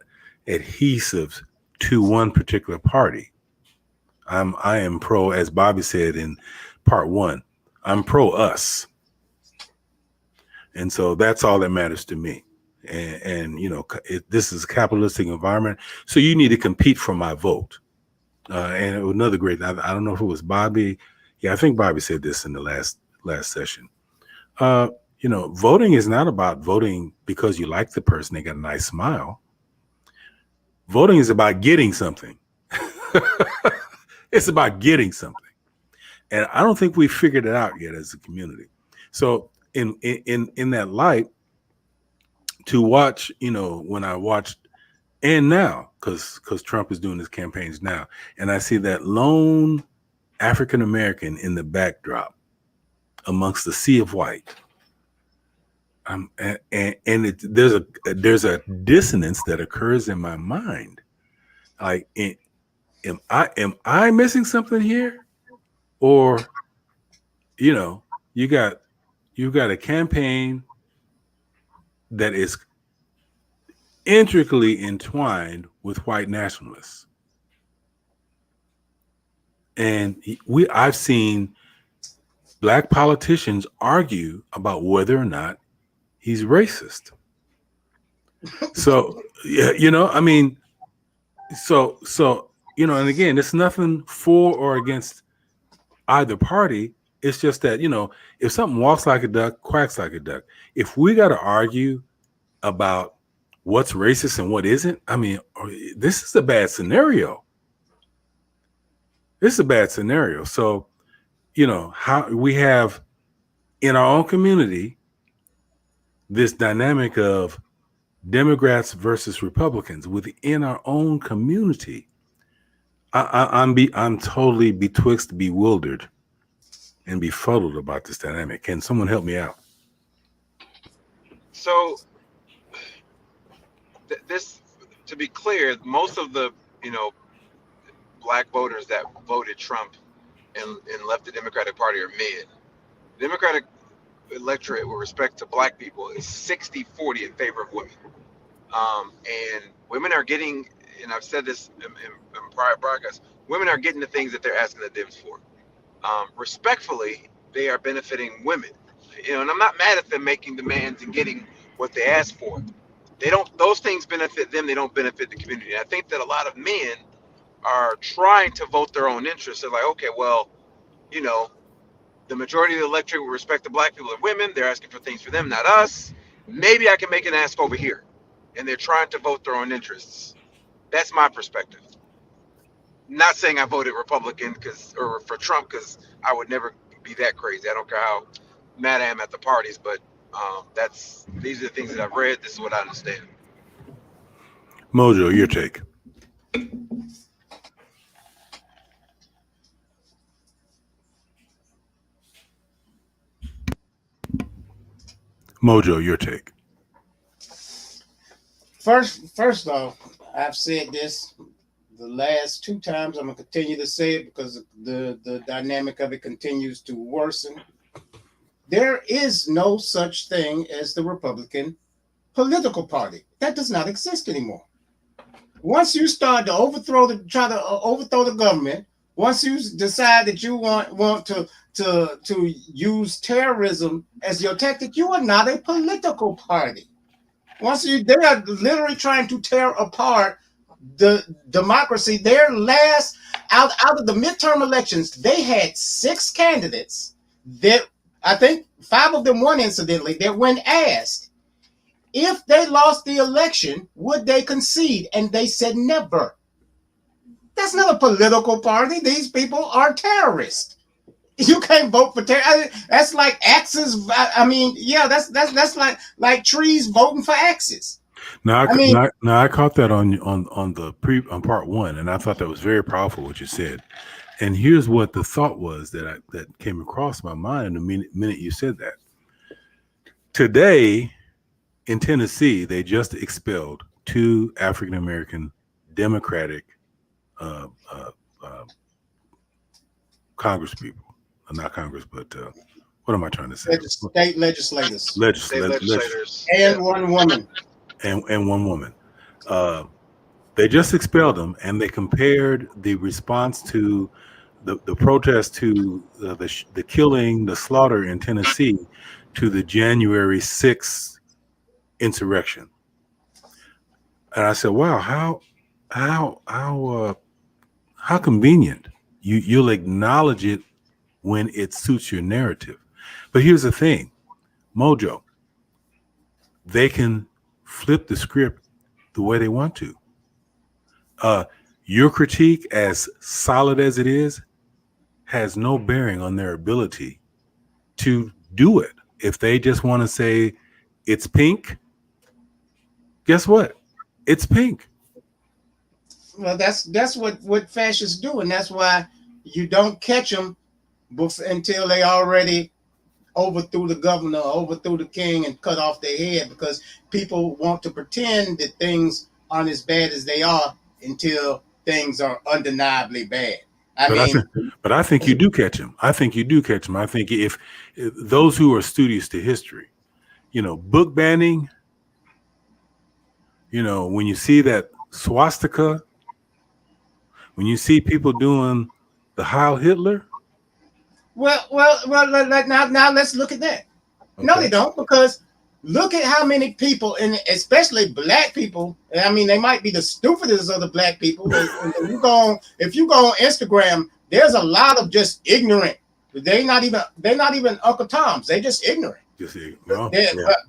adhesive to one particular party. I am pro, as Bobby said in part one, I'm pro us. And so that's all that matters to me. And this is a capitalistic environment, so you need to compete for my vote. And it was another great, I don't know if it was Bobby. Yeah, I think Bobby said this in the last session. Voting is not about voting because you like the person, they got a nice smile. Voting is about getting something. It's about getting something. And I don't think we figured it out yet as a community. So in that light, to watch, when I watched, and now, because Trump is doing his campaigns now, and I see that lone African American in the backdrop amongst the sea of white, there's a dissonance that occurs in my mind. Like, am I missing something here, or you've got a campaign that is intricately entwined with white nationalists, and I've seen black politicians argue about whether or not he's racist. So and again, it's nothing for or against either party. It's just that, if something walks like a duck, quacks like a duck, if we got to argue about what's racist and what isn't, this is a bad scenario. So, how we have in our own community this dynamic of Democrats versus Republicans within our own community. I'm totally betwixt, bewildered, and befuddled about this dynamic. Can someone help me out? So, this, to be clear, most of the black voters that voted Trump and left the Democratic Party are men. The Democratic electorate, with respect to black people, is 60-40 in favor of women. And women are getting, and I've said this in prior broadcasts, women are getting the things that they're asking the Dems for. Respectfully, they are benefiting women. And I'm not mad at them making demands and getting what they ask for. Those things benefit them, they don't benefit the community. And I think that a lot of men are trying to vote their own interests. They're like, okay, well, the majority of the electorate with respect to black people are women. They're asking for things for them, not us. Maybe I can make an ask over here. And they're trying to vote their own interests. That's my perspective. Not saying I voted Republican or for Trump, because I would never be that crazy. I don't care how mad I am at the parties, but these are the things that I've read. This is what I understand. Mojo, your take. Mojo, your take. First off, I've said this the last two times. I'm gonna continue to say it because the dynamic of it continues to worsen. There is no such thing as the Republican political party. That does not exist anymore. Once you start to try to overthrow the government, once you decide that you want to use terrorism as your tactic, you are not a political party. They are literally trying to tear apart the democracy. Their last out of the midterm elections, they had 6 candidates that I think 5 of them won, incidentally, that when asked if they lost the election, would they concede? And they said never. That's not a political party. These people are terrorists. You can't vote for terror. That's like axes. I mean, yeah, that's like trees voting for axes. Now, I mean, I caught that on on part one, and I thought that was very powerful what you said. And here's what the thought was that came across my mind the minute you said that. Today in Tennessee, they just expelled 2 African American Democratic Congress people, not Congress, but what am I trying to say? State legislators, State legislators, and one woman, and one woman. They just expelled them, and they compared the response to the protest to the killing, the slaughter in Tennessee, to the January 6th insurrection. And I said, "Wow, how convenient! You'll acknowledge it when it suits your narrative." But here's the thing, Mojo. They can flip the script the way they want to. Your critique, as solid as it is, has no bearing on their ability to do it. If they just want to say it's pink, guess what? It's pink. Well, that's what fascists do, and that's why you don't catch them until they already overthrew the governor, overthrew the king, and cut off their head, because people want to pretend that things aren't as bad as they are until things are undeniably bad. But I think you do catch them. I think if those who are studious to history, book banning, when you see that swastika, when you see people doing the Heil Hitler. Well, now let's look at that. Okay. No, they don't, because look at how many people, and especially black people. I mean, they might be the stupidest of the black people. If you go on Instagram, there's a lot of just ignorant. They're not even Uncle Toms. They're just ignorant.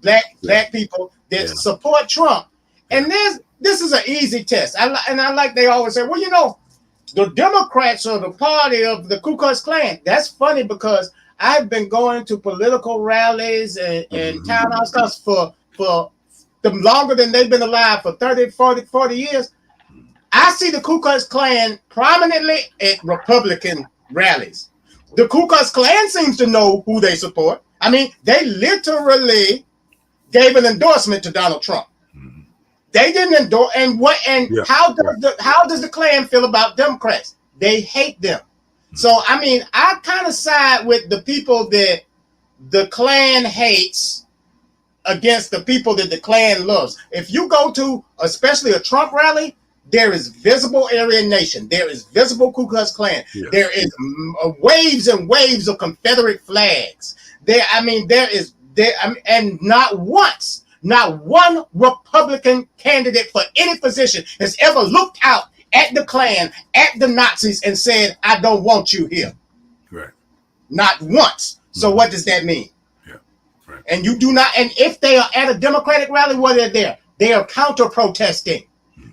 Black people that support Trump. And this is an easy test. I like they always say, well, the Democrats are the party of the Ku Klux Klan. That's funny, because I've been going to political rallies and town hall stuff for them longer than they've been alive, for 30, 40 years. I see the Ku Klux Klan prominently at Republican rallies. The Ku Klux Klan seems to know who they support. I mean, they literally gave an endorsement to Donald Trump. They didn't endorse, how does the Klan feel about Democrats? They hate them. So I mean, I kind of side with the people that the Klan hates against the people that the Klan loves. If you go to especially a Trump rally, there is visible Aryan Nation. There is visible Ku Klux Klan. Yes. There is waves and waves of Confederate flags. And not once. Not one Republican candidate for any position has ever looked out at the Klan, at the Nazis, and said, "I don't want you here." Right. Not once. So what does that mean? Yeah. Right. And you do not. And if they are at a Democratic rally, what are there? They are counter-protesting.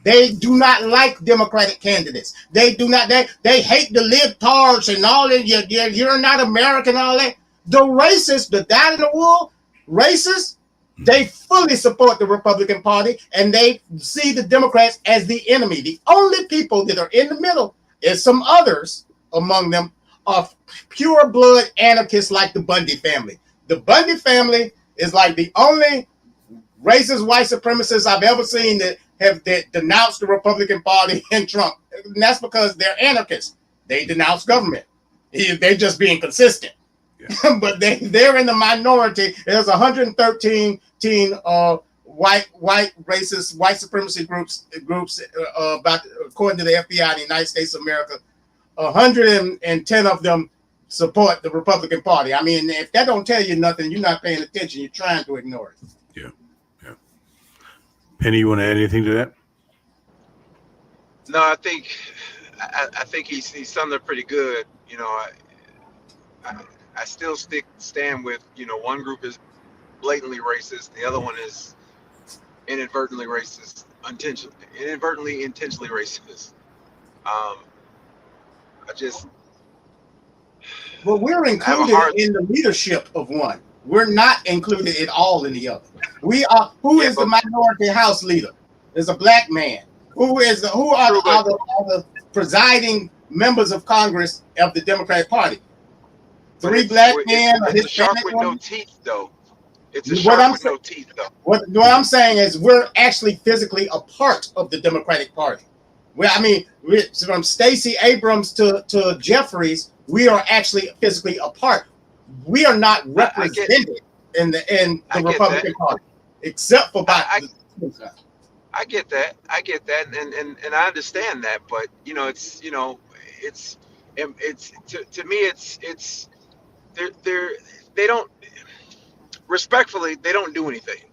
They do not like Democratic candidates. They do not. They hate the libtards and all that. You're not American. All that. The racists, the dyed in the wool racists. They fully support the Republican Party, and they see the Democrats as the enemy. The only people that are in the middle is some others among them are pure blood anarchists like the Bundy family. The Bundy family is like the only racist white supremacists I've ever seen that have denounced the Republican Party and Trump. And that's because they're anarchists. They denounce government. They're just being consistent. Yeah. But they're in the minority. There's 113 white racist white supremacy groups according to the FBI in the United States of America. 110 of them support the Republican Party. I mean, if that don't tell you nothing, you're not paying attention. You're trying to ignore it. Yeah. Penny, you want to add anything to that? No, I think he summed it pretty good. I still stand with, one group is blatantly racist, the other one is inadvertently racist, intentionally racist. Um, I just But we're I have a included hard. in the leadership of one. We're not included at all in the other. We are. Who Yeah, is the but minority house leader? There's a black man. Who are true, but the presiding members of Congress of the Democratic Party? but Three black it's men, a it's a shark Hispanic with no woman. teeth, though. It's a What shark I'm with saying, no teeth, though. what I'm saying is, we're actually physically a part of the Democratic Party. From Stacey Abrams to Jeffries, we are actually physically a part. We are not I get represented in the I get that. Republican Party, except for by. I, I get that. I get that, and I understand that. But it's to me, it's they're they don't respectfully, they don't do anything.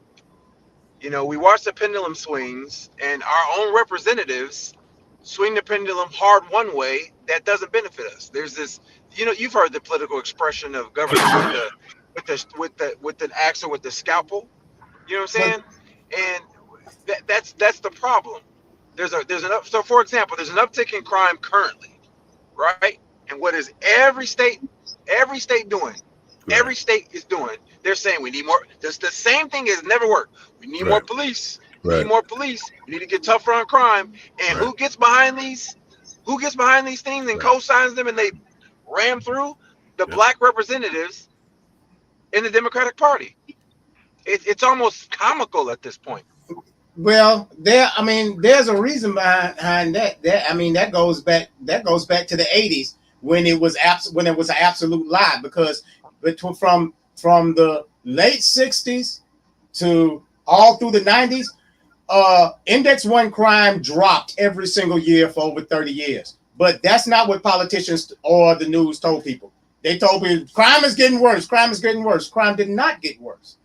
We watch the pendulum swings, and our own representatives swing the pendulum hard one way that doesn't benefit us. There's this, you've heard the political expression of government with the axe or with the scalpel. You know what I'm But saying? And that's the problem. So for example, there's an uptick in crime currently, right? And what is every state doing? Right. Every state is doing. They're saying we need more. That's the same thing has never worked. We need more Right. police. We need Right. more police. We need to get tougher on crime. And Right. who gets behind these? Who gets behind these things and Right. co-signs them and they ram through? The Yep. black representatives in the Democratic Party. It's almost comical at this point. well, there's a reason behind that. That goes back. That goes back to the '80s when it was an absolute lie. Because from the late '60s to all through the '90s, index one crime dropped every single year for over 30 years. But that's not what politicians or the news told people. They told people crime is getting worse. Crime is getting worse. Crime did not get worse.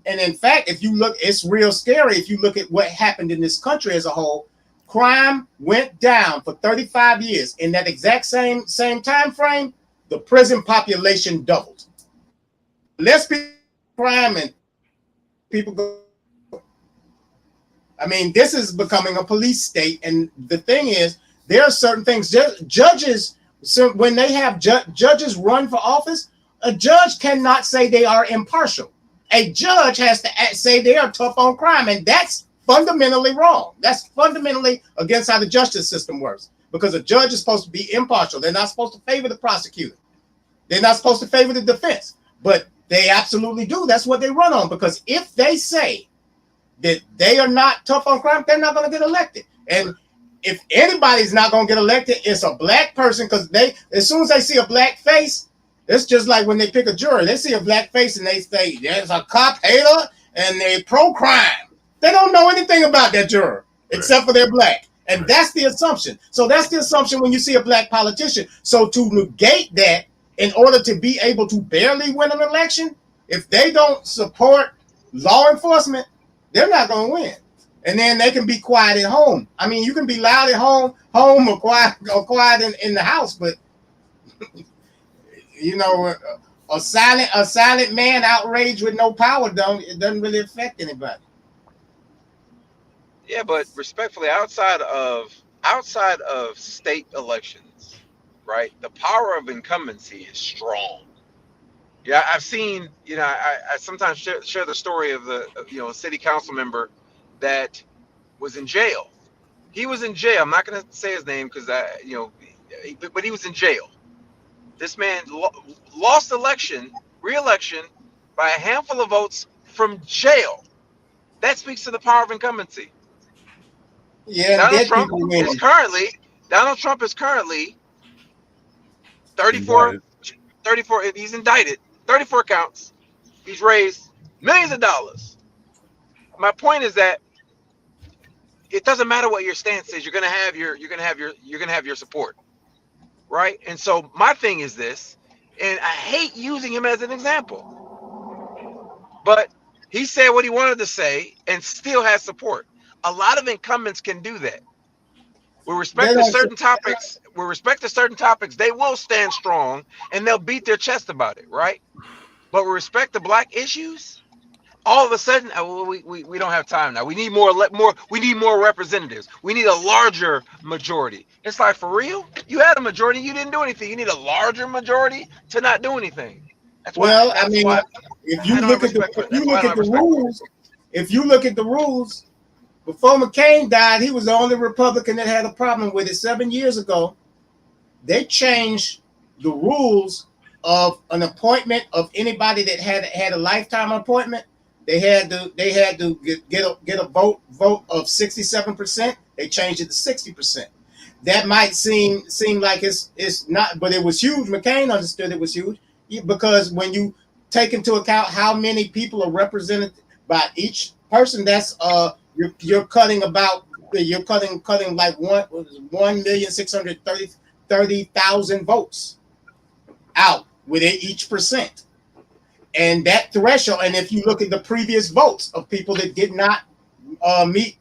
And in fact, if you look, it's real scary. If you look at what happened in this country as a whole, crime went down for 35 years. In that exact same time frame, the prison population doubled. Less people crime and people go. This is becoming a police state. And the thing is, there are certain things judges. So when they have judges run for office, a judge cannot say they are impartial. A judge has to say they are tough on crime, and that's fundamentally wrong. That's fundamentally against how the justice system works, because a judge is supposed to be impartial. They're not supposed to favor the prosecutor. They're not supposed to favor the defense, but they absolutely do. That's what they run on, because if they say that they are not tough on crime, they're not going to get elected. And if anybody's not going to get elected, it's a black person, because as soon as they see a black face, it's just like when they pick a jury. They see a black face and they say, there's a cop hater and they pro-crime. They don't know anything about that juror, except for they're black. And that's the assumption. So that's the assumption when you see a black politician. So to negate that, in order to be able to barely win an election, if they don't support law enforcement, they're not going to win. And then they can be quiet at home. You can be loud at home or quiet in the house, but a silent man outraged with no power it doesn't really affect anybody. Yeah, but respectfully, outside of state elections, right? The power of incumbency is strong. Yeah, I've seen. I sometimes share the story of a city council member that was in jail. He was in jail. I'm not going to say his name because but he was in jail. This man lost re-election by a handful of votes from jail. That speaks to the power of incumbency. Yeah, and Donald dead Trump people win. Donald Trump is currently 34. He's indicted. 34 counts. He's raised millions of dollars. My point is that it doesn't matter what your stance is. You're gonna have your support, right? And so my thing is this, and I hate using him as an example, but he said what he wanted to say and still has support. A lot of incumbents can do that. With respect to certain topics, they will stand strong and they'll beat their chest about it, right? But with respect to black issues, all of a sudden, we don't have time now. We need more. We need more representatives. We need a larger majority. It's like, for real, you had a majority, you didn't do anything. You need a larger majority to not do anything. That's Well, why. I mean, if you look at the rules, if you look at the rules, before McCain died, he was the only Republican that had a problem with it. 7 years ago, they changed the rules of an appointment of anybody that had a lifetime appointment. They had to get a vote of 67%. They changed it to 60%. That might seem like it's not, but it was huge. McCain understood it was huge because when you take into account how many people are represented by each person, that's you're cutting like 1,630,000 votes out with each percent. And that threshold, and if you look at the previous votes of people that did not meet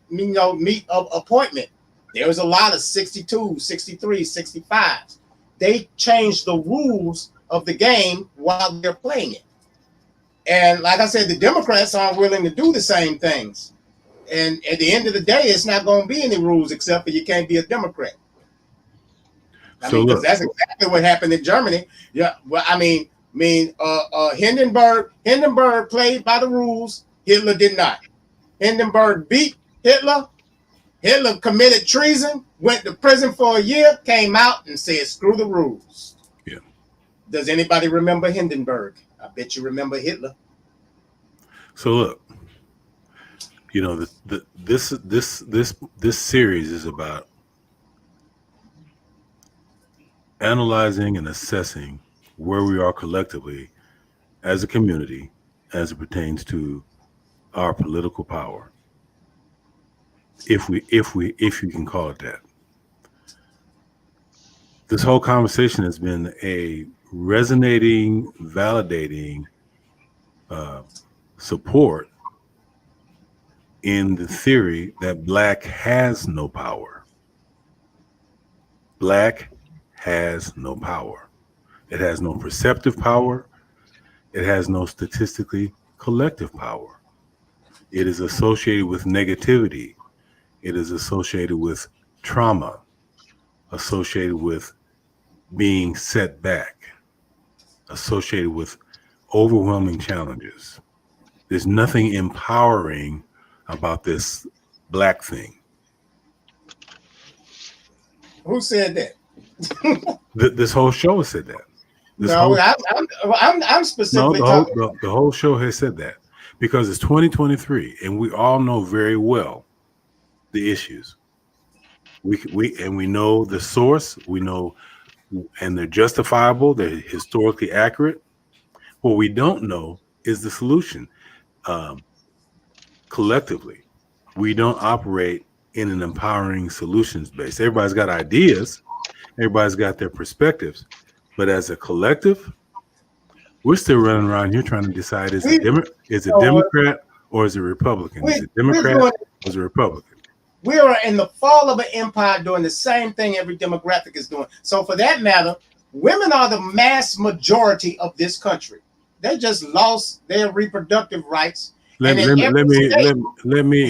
appointment, there was a lot of 62, 63, 65s. They changed the rules of the game while they're playing it. And like I said, the Democrats aren't willing to do the same things. And at the end of the day, it's not going to be any rules except for you can't be a Democrat. Because that's exactly what happened in Germany. Yeah, well, Hindenburg played by the rules. Hitler did not. Hindenburg beat Hitler. Hitler committed treason, went to prison for a year, came out and said, screw the rules. Yeah. Does anybody remember Hindenburg? I bet you remember Hitler. So look, this series is about analyzing and assessing where we are collectively as a community as it pertains to our political power, if you can call it that. This whole conversation has been a resonating, validating support in the theory that Black has no power. Black has no power. It has no perceptive power. It has no statistically collective power. It is associated with negativity. It is associated with trauma, associated with being set back, associated with overwhelming challenges. There's nothing empowering about this Black thing. Who said that? This whole show has said that. I'm specifically talking. The whole show has said that because it's 2023 and we all know very well the issues. We know the source. We know, and they're justifiable. They're historically accurate. What we don't know is the solution. Collectively, we don't operate in an empowering solutions base. Everybody's got ideas. Everybody's got their perspectives. But as a collective, we're still running around here trying to decide is it Democrat or is it Republican? Is it Democrat or is it Republican? We are in the fall of an empire doing the same thing every demographic is doing. So for that matter, women are the mass majority of this country. They just lost their reproductive rights. Let me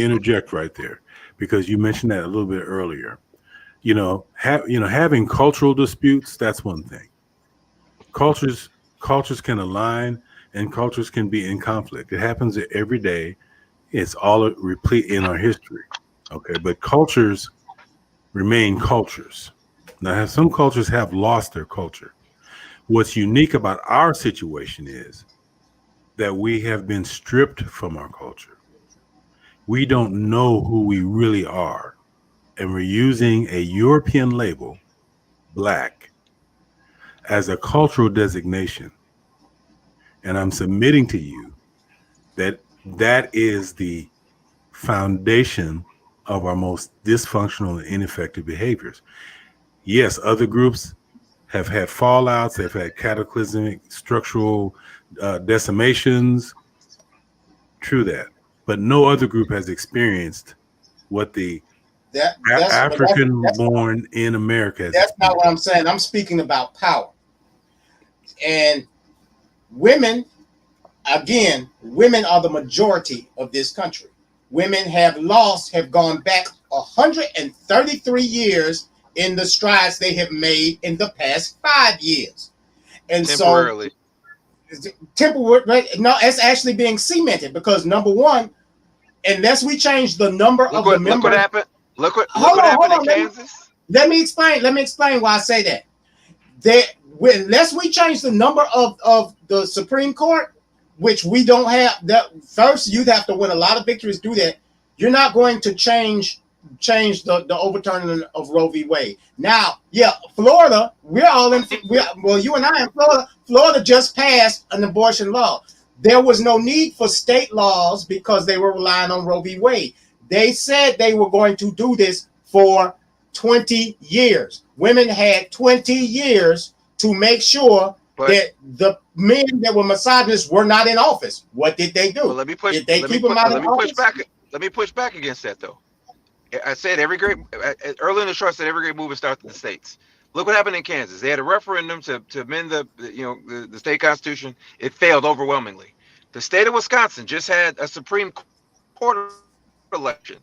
interject right there because you mentioned that a little bit earlier. Having cultural disputes, that's one thing. Cultures can align and cultures can be in conflict. It happens every day. It's all replete in our history. Okay, but cultures remain cultures. Now, some cultures have lost their culture. What's unique about our situation is that we have been stripped from our culture. We don't know who we really are. And we're using a European label, Black, as a cultural designation. And I'm submitting to you that that is the foundation of our most dysfunctional and ineffective behaviors. Yes, other groups have had fallouts, they've had cataclysmic structural decimations. True that. But no other group has experienced what the African born in America. That's not what I'm saying. I'm speaking about power. And women, again, women are the majority of this country. Women have gone back 133 years in the strides they have made in the past 5 years. And Temporarily. temporary, no, it's actually being cemented because number one, unless we change the number of the members. Look what happened. Look what Hold happened on, in Kansas. Let me explain why I say that. Unless we change the number of the Supreme Court, which we don't have, that first you'd have to win a lot of victories to do that. You're not going to change the overturning of Roe v. Wade. Now, yeah, Florida, you and I in Florida. Florida just passed an abortion law. There was no need for state laws because they were relying on Roe v. Wade. They said they were going to do this for 20 years. Women had 20 years to make sure that the men that were misogynists were not in office. What did they do? Well, let me push back against that, though. I said early in the show, I said every great movement starts in the states. Look what happened in Kansas. They had a referendum to amend the state constitution. It failed overwhelmingly. The state of Wisconsin just had a Supreme Court election.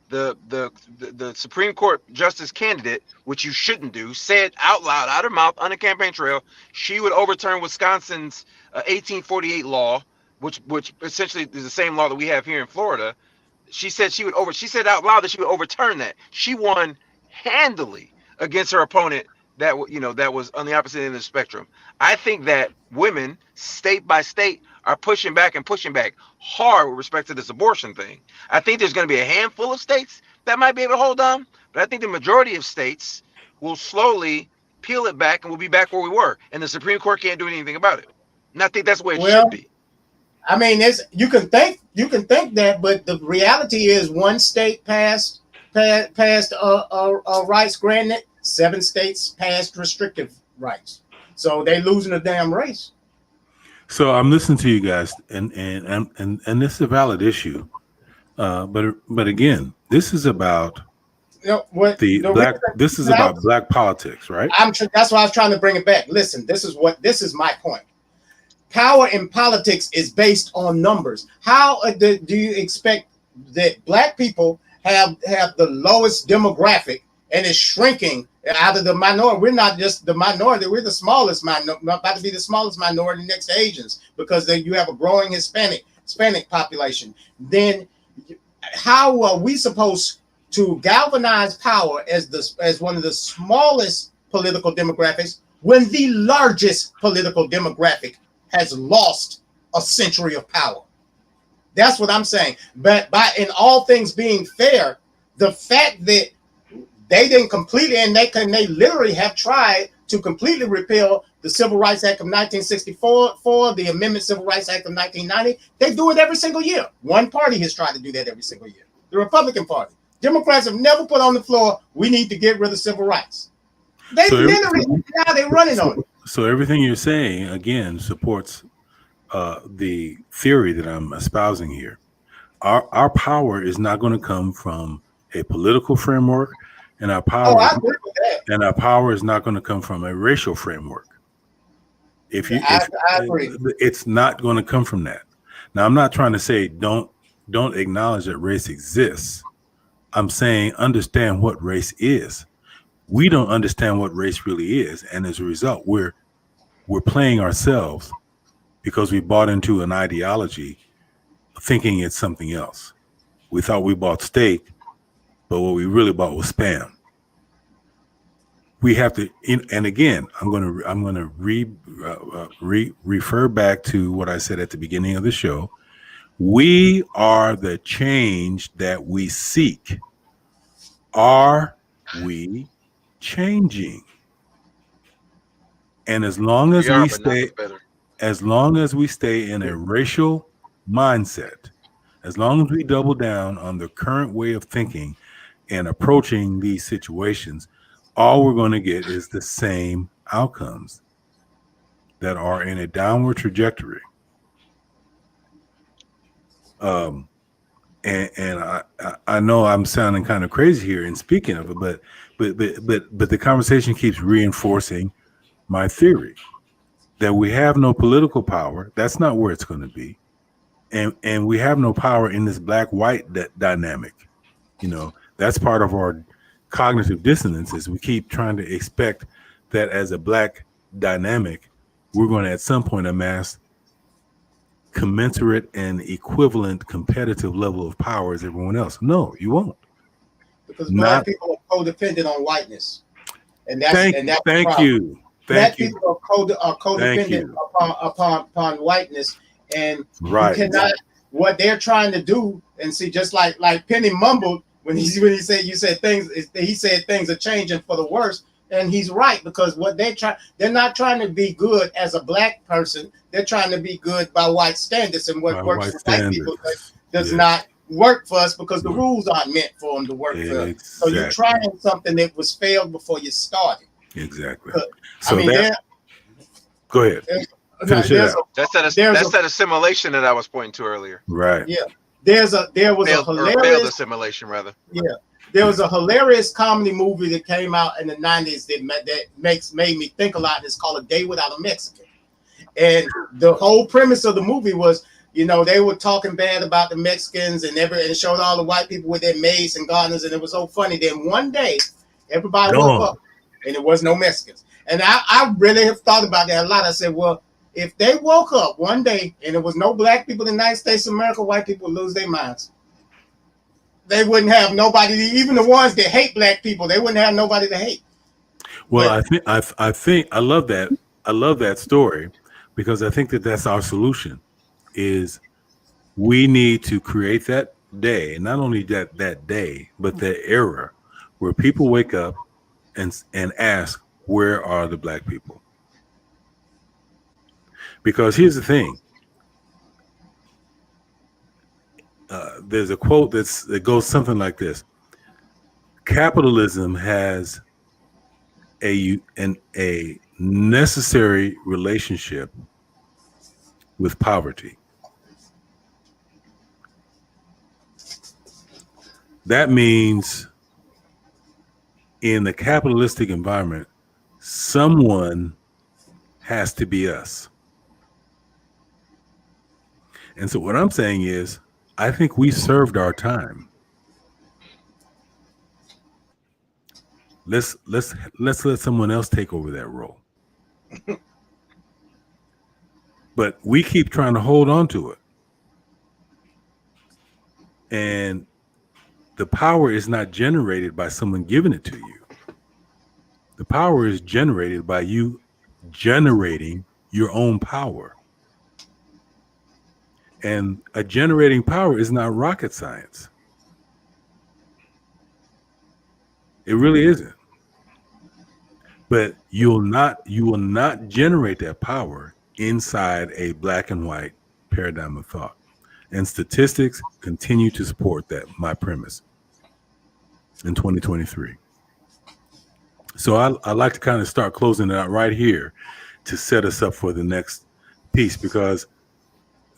The Supreme Court justice candidate, which you shouldn't do, said out loud, out of her mouth, on the campaign trail, she would overturn Wisconsin's 1848 law, which essentially is the same law that we have here in Florida. She said she said out loud that she would overturn that. She won handily against her opponent that was on the opposite end of the spectrum. I think that women, state by state, are pushing back hard with respect to this abortion thing. I think there's going to be a handful of states that might be able to hold on, but I think the majority of states will slowly peel it back and we'll be back where we were. And the Supreme Court can't do anything about it. And I think that's the way it should be. I mean, you can think that, but the reality is one state passed rights granted, 7 states passed restrictive rights. So they losing the damn race. So I'm listening to you guys, and this is a valid issue, but again, this is about This is about black politics, right? That's why I was trying to bring it back. Listen, this is my point. Power in politics is based on numbers. How do you expect that black people have the lowest demographic and is shrinking out of the minority? We're not just the minority; we're the smallest minority. About to be the smallest minority next to Asians because you have a growing Hispanic population. Then, how are we supposed to galvanize power as one of the smallest political demographics when the largest political demographic has lost a century of power? That's what I'm saying. But in all things being fair, the fact that they didn't completely, and they literally have tried to completely repeal the Civil Rights Act of 1964, the Amendment Civil Rights Act of 1990. They do it every single year. One party has tried to do that every single year. The Republican Party. Democrats have never put on the floor, we need to get rid of civil rights. Now they're running on it. So everything you're saying, again, supports the theory that I'm espousing here. Our power is not going to come from a political framework, and our power is not going to come from a racial framework. I agree. It's not going to come from that. Now, I'm not trying to say don't acknowledge that race exists. I'm saying understand what race is. We don't understand what race really is, and as a result, we're playing ourselves because we bought into an ideology thinking it's something else. We thought we bought steak, but what we really bought was spam. We have to, and again, I'm going to refer back to what I said at the beginning of the show. We are the change that we seek. Are we changing? And as long as we stay in a racial mindset, as long as we double down on the current way of thinking and approaching these situations, all we're going to get is the same outcomes that are in a downward trajectory. And and I know I'm sounding kind of crazy here in speaking of it, but the conversation keeps reinforcing my theory that we have no political power. That's not where it's going to be, and we have no power in this black-white dynamic. You know, that's part of our cognitive dissonance. Is we keep trying to expect that as a black dynamic, we're going to at some point amass commensurate and equivalent competitive level of power as everyone else. No, you won't. Because black people are codependent on whiteness, and that's thank you. Black people are codependent upon whiteness, and you cannot. What they're trying to do, and see, just like Penny mumbled when he said things are changing for the worse. And he's right, because what they're not trying to be good as a black person. They're trying to be good by white standards, and what works for white people does not work for us, because the rules aren't meant for them to work for us. So you're trying something that was failed before you started. Exactly. So go ahead. That's that assimilation that I was pointing to earlier. Right. Yeah. There was a hilarious failed assimilation, rather. Yeah. There was a hilarious comedy movie that came out in the 90s that made me think a lot. It's called A Day Without a Mexican. And the whole premise of the movie was, you know, they were talking bad about the Mexicans and showed all the white people with their maids and gardeners, and it was so funny. Then one day, everybody woke up and there was no Mexicans. And I really have thought about that a lot. I said, well, if they woke up one day and there was no black people in the United States of America, white people would lose their minds. They wouldn't have nobody, even the ones that hate black people, they wouldn't have nobody to hate. Well, I think I love that. I love that story, because I think that's our solution. Is we need to create that day, not only that day, but that era where people wake up and ask, where are the black people? Because here's the thing. There's a quote that goes something like this: capitalism has a necessary relationship with poverty. That means in the capitalistic environment, someone has to be us. And so what I'm saying is, I think we served our time. Let's let someone else take over that role. But we keep trying to hold on to it. And the power is not generated by someone giving it to you. The power is generated by you generating your own power. And a generating power is not rocket science. It really isn't. But you will not generate that power inside a black and white paradigm of thought. And statistics continue to support my premise in 2023. So I like to kind of start closing it out right here to set us up for the next piece, because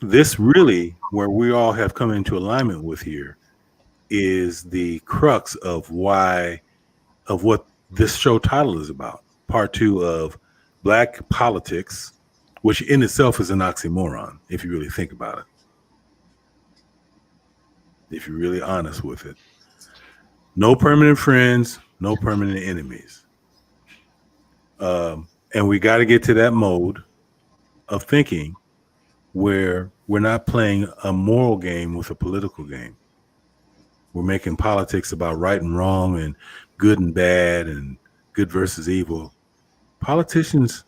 this really, where we all have come into alignment with here, is the crux of what this show title is about. Part 2 of Black Politics, which in itself is an oxymoron, if you really think about it. If you're really honest with it. No permanent friends, no permanent enemies. And we got to get to that mode of thinking where we're not playing a moral game with a political game. We're making politics about right and wrong and good and bad and good versus evil. Politicians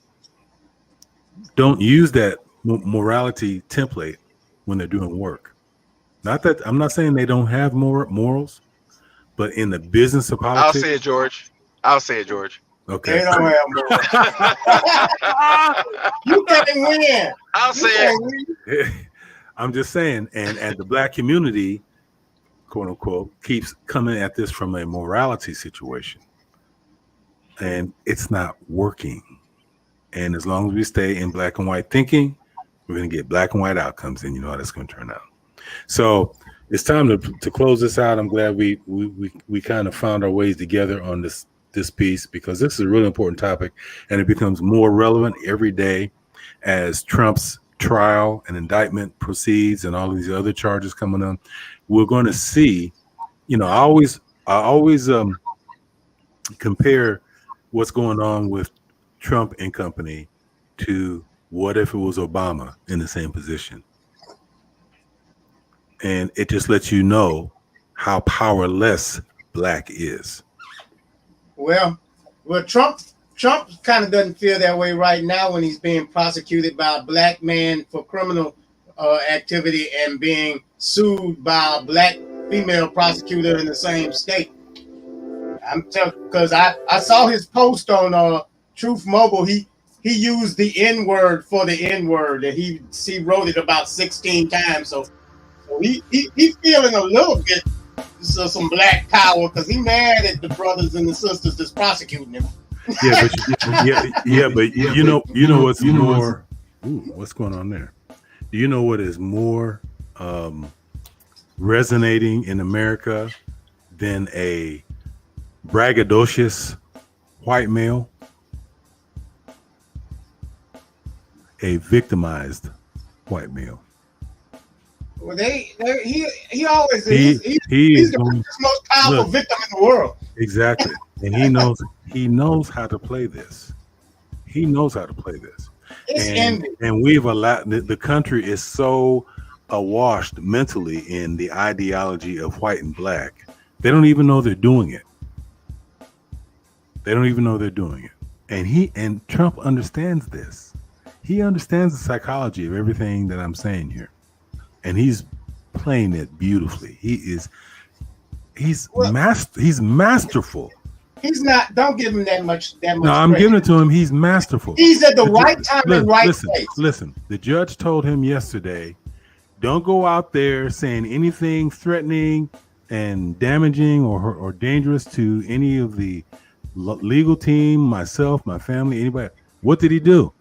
don't use that morality template when they're doing work. Not that I'm not saying they don't have morals, but in the business of politics. I'll say it, George. Okay. They don't have morals. You can't win. I'll say it. I'm just saying, and the black community, quote unquote, keeps coming at this from a morality situation. And it's not working. And as long as we stay in black and white thinking, we're going to get black and white outcomes, and you know how that's going to turn out. So it's time to close this out. I'm glad we kind of found our ways together on this piece, because this is a really important topic, and it becomes more relevant every day as Trump's trial and indictment proceeds and all these other charges coming on. We're going to see, I always compare what's going on with Trump and company to what if it was Obama in the same position. And it just lets you know how powerless black is. Well, Trump kind of doesn't feel that way right now when he's being prosecuted by a black man for criminal activity and being sued by a black female prosecutor in the same state. I'm telling, because I saw his post on Truth Mobile. He used the N-word for the N-word, and he wrote it about 16 times. So he feeling a little bit some black power, because he mad at the brothers and the sisters that's prosecuting him. But you know what's more. What's going on there? Do you know what is more resonating in America than a braggadocious white male? A victimized white male. Well, he always is. He's the most powerful victim in the world. Exactly, and he knows how to play this. He knows how to play this. And we've allowed the country is so awashed mentally in the ideology of white and black. They don't even know they're doing it. And Trump understands this. He understands the psychology of everything that I'm saying here. And he's playing it beautifully. He's masterful. He's not. Don't give him that much. No, I'm giving it to him. He's masterful. He's at the right time and right place. Listen. The judge told him yesterday, don't go out there saying anything threatening and damaging or dangerous to any of the legal team, myself, my family, anybody. What did he do?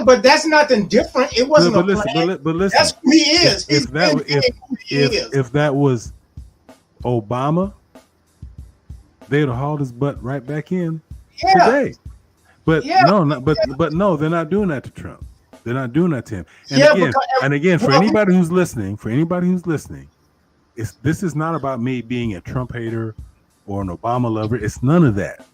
But that's nothing different. It wasn't but listen. That's who he is. If that was Obama, they'd have hauled his butt right back in today. But no, they're not doing that to Trump. They're not doing that to him. And again, for anybody who's listening, this is not about me being a Trump hater or an Obama lover. It's none of that.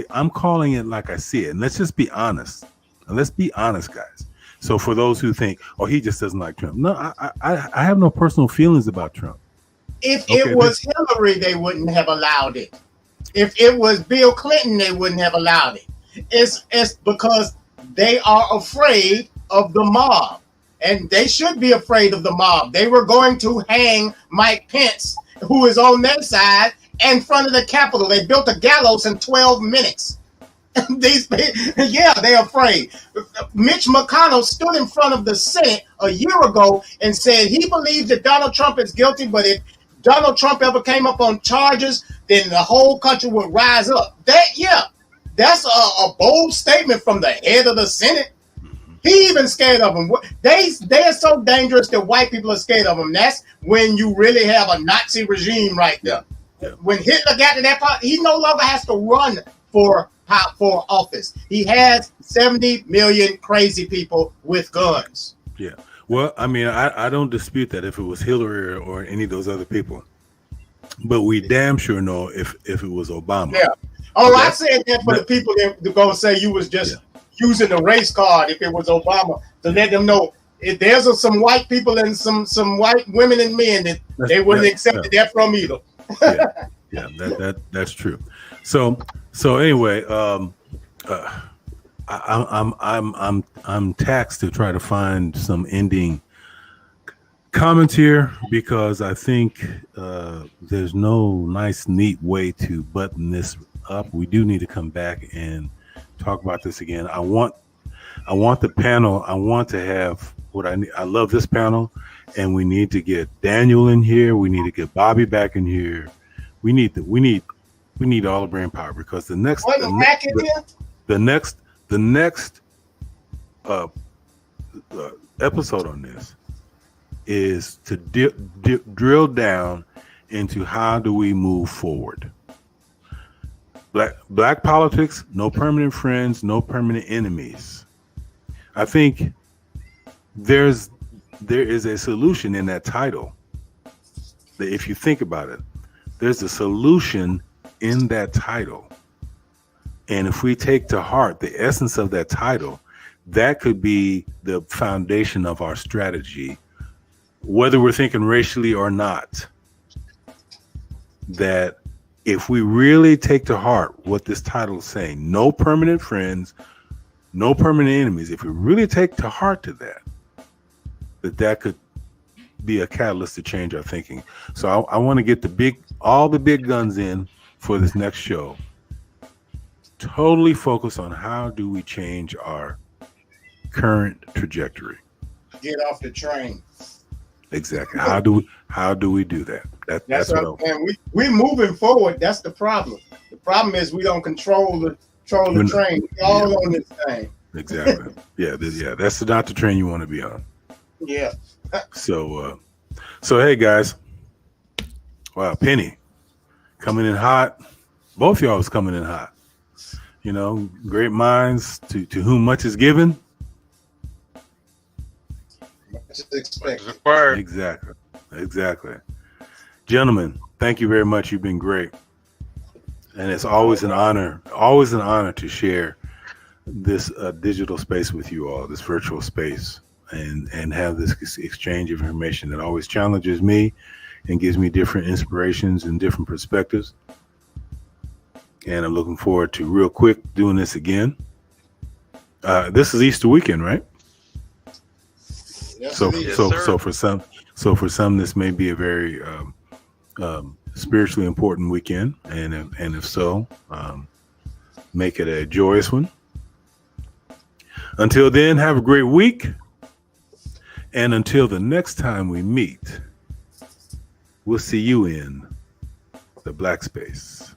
I'm calling it like I see it. And let's just be honest. And let's be honest, guys. So for those who think, he just doesn't like Trump. No, I have no personal feelings about Trump. If it was Hillary, they wouldn't have allowed it. If it was Bill Clinton, they wouldn't have allowed it. It's because they are afraid of the mob. And they should be afraid of the mob. They were going to hang Mike Pence, who is on their side, in front of the Capitol. They built a gallows in 12 minutes. They're afraid. Mitch McConnell stood in front of the Senate a year ago and said he believes that Donald Trump is guilty, but if Donald Trump ever came up on charges, then the whole country would rise up. That's a bold statement from the head of the Senate. He even scared of them. They are so dangerous that white people are scared of them. That's when you really have a Nazi regime right there. Yeah. When Hitler got to that part, he no longer has to run for office. He has 70 million crazy people with guns. Yeah. Well, I mean, I don't dispute that if it was Hillary or any of those other people. But we damn sure know if it was Obama. Yeah. I said that for the people that are going to say you was just using the race card if it was Obama, to let them know if there's some white people and some white women and men that they wouldn't accept that from either. That's true. So anyway, I'm taxed to try to find some ending comments here, because I think there's no nice, neat way to button this up. We do need to come back and talk about this again. I want the panel. I want to have what I need. I love this panel, and we need to get Daniel in here. We need to get Bobby back in here. We need all the brain power, because the next episode on this is to drill down into how do we move forward. Black politics, no permanent friends, no permanent enemies. I think there is a solution in that title. That if you think about it, there's a solution in that title. And if we take to heart the essence of that title, that could be the foundation of our strategy, whether we're thinking racially or not. That if we really take to heart what this title is saying, no permanent friends, no permanent enemies, if we really take to heart to that could be a catalyst to change our thinking. So I want to get all the big guns in for this next show. Totally focus on how do we change our current trajectory. Get off the train. Exactly. How do we do that? That's what we moving forward. That's the problem. The problem is we don't control the train. We're all on this thing. Exactly. Yeah. That's not the train you want to be on. Yeah. So hey guys, wow, Penny coming in hot. Both y'all was coming in hot. You know, great minds to whom much is given. Much is expected. Exactly. Gentlemen, thank you very much. You've been great. And it's always an honor to share this digital space with you all, this virtual space, and have this exchange of information that always challenges me and gives me different inspirations and different perspectives. And I'm looking forward to real quick doing this again. This is Easter weekend, right? Yes, So for some, this may be a very spiritually important weekend, and if so, make it a joyous one. Until then, have a great week, and until the next time we meet, we'll see you in the Black Space.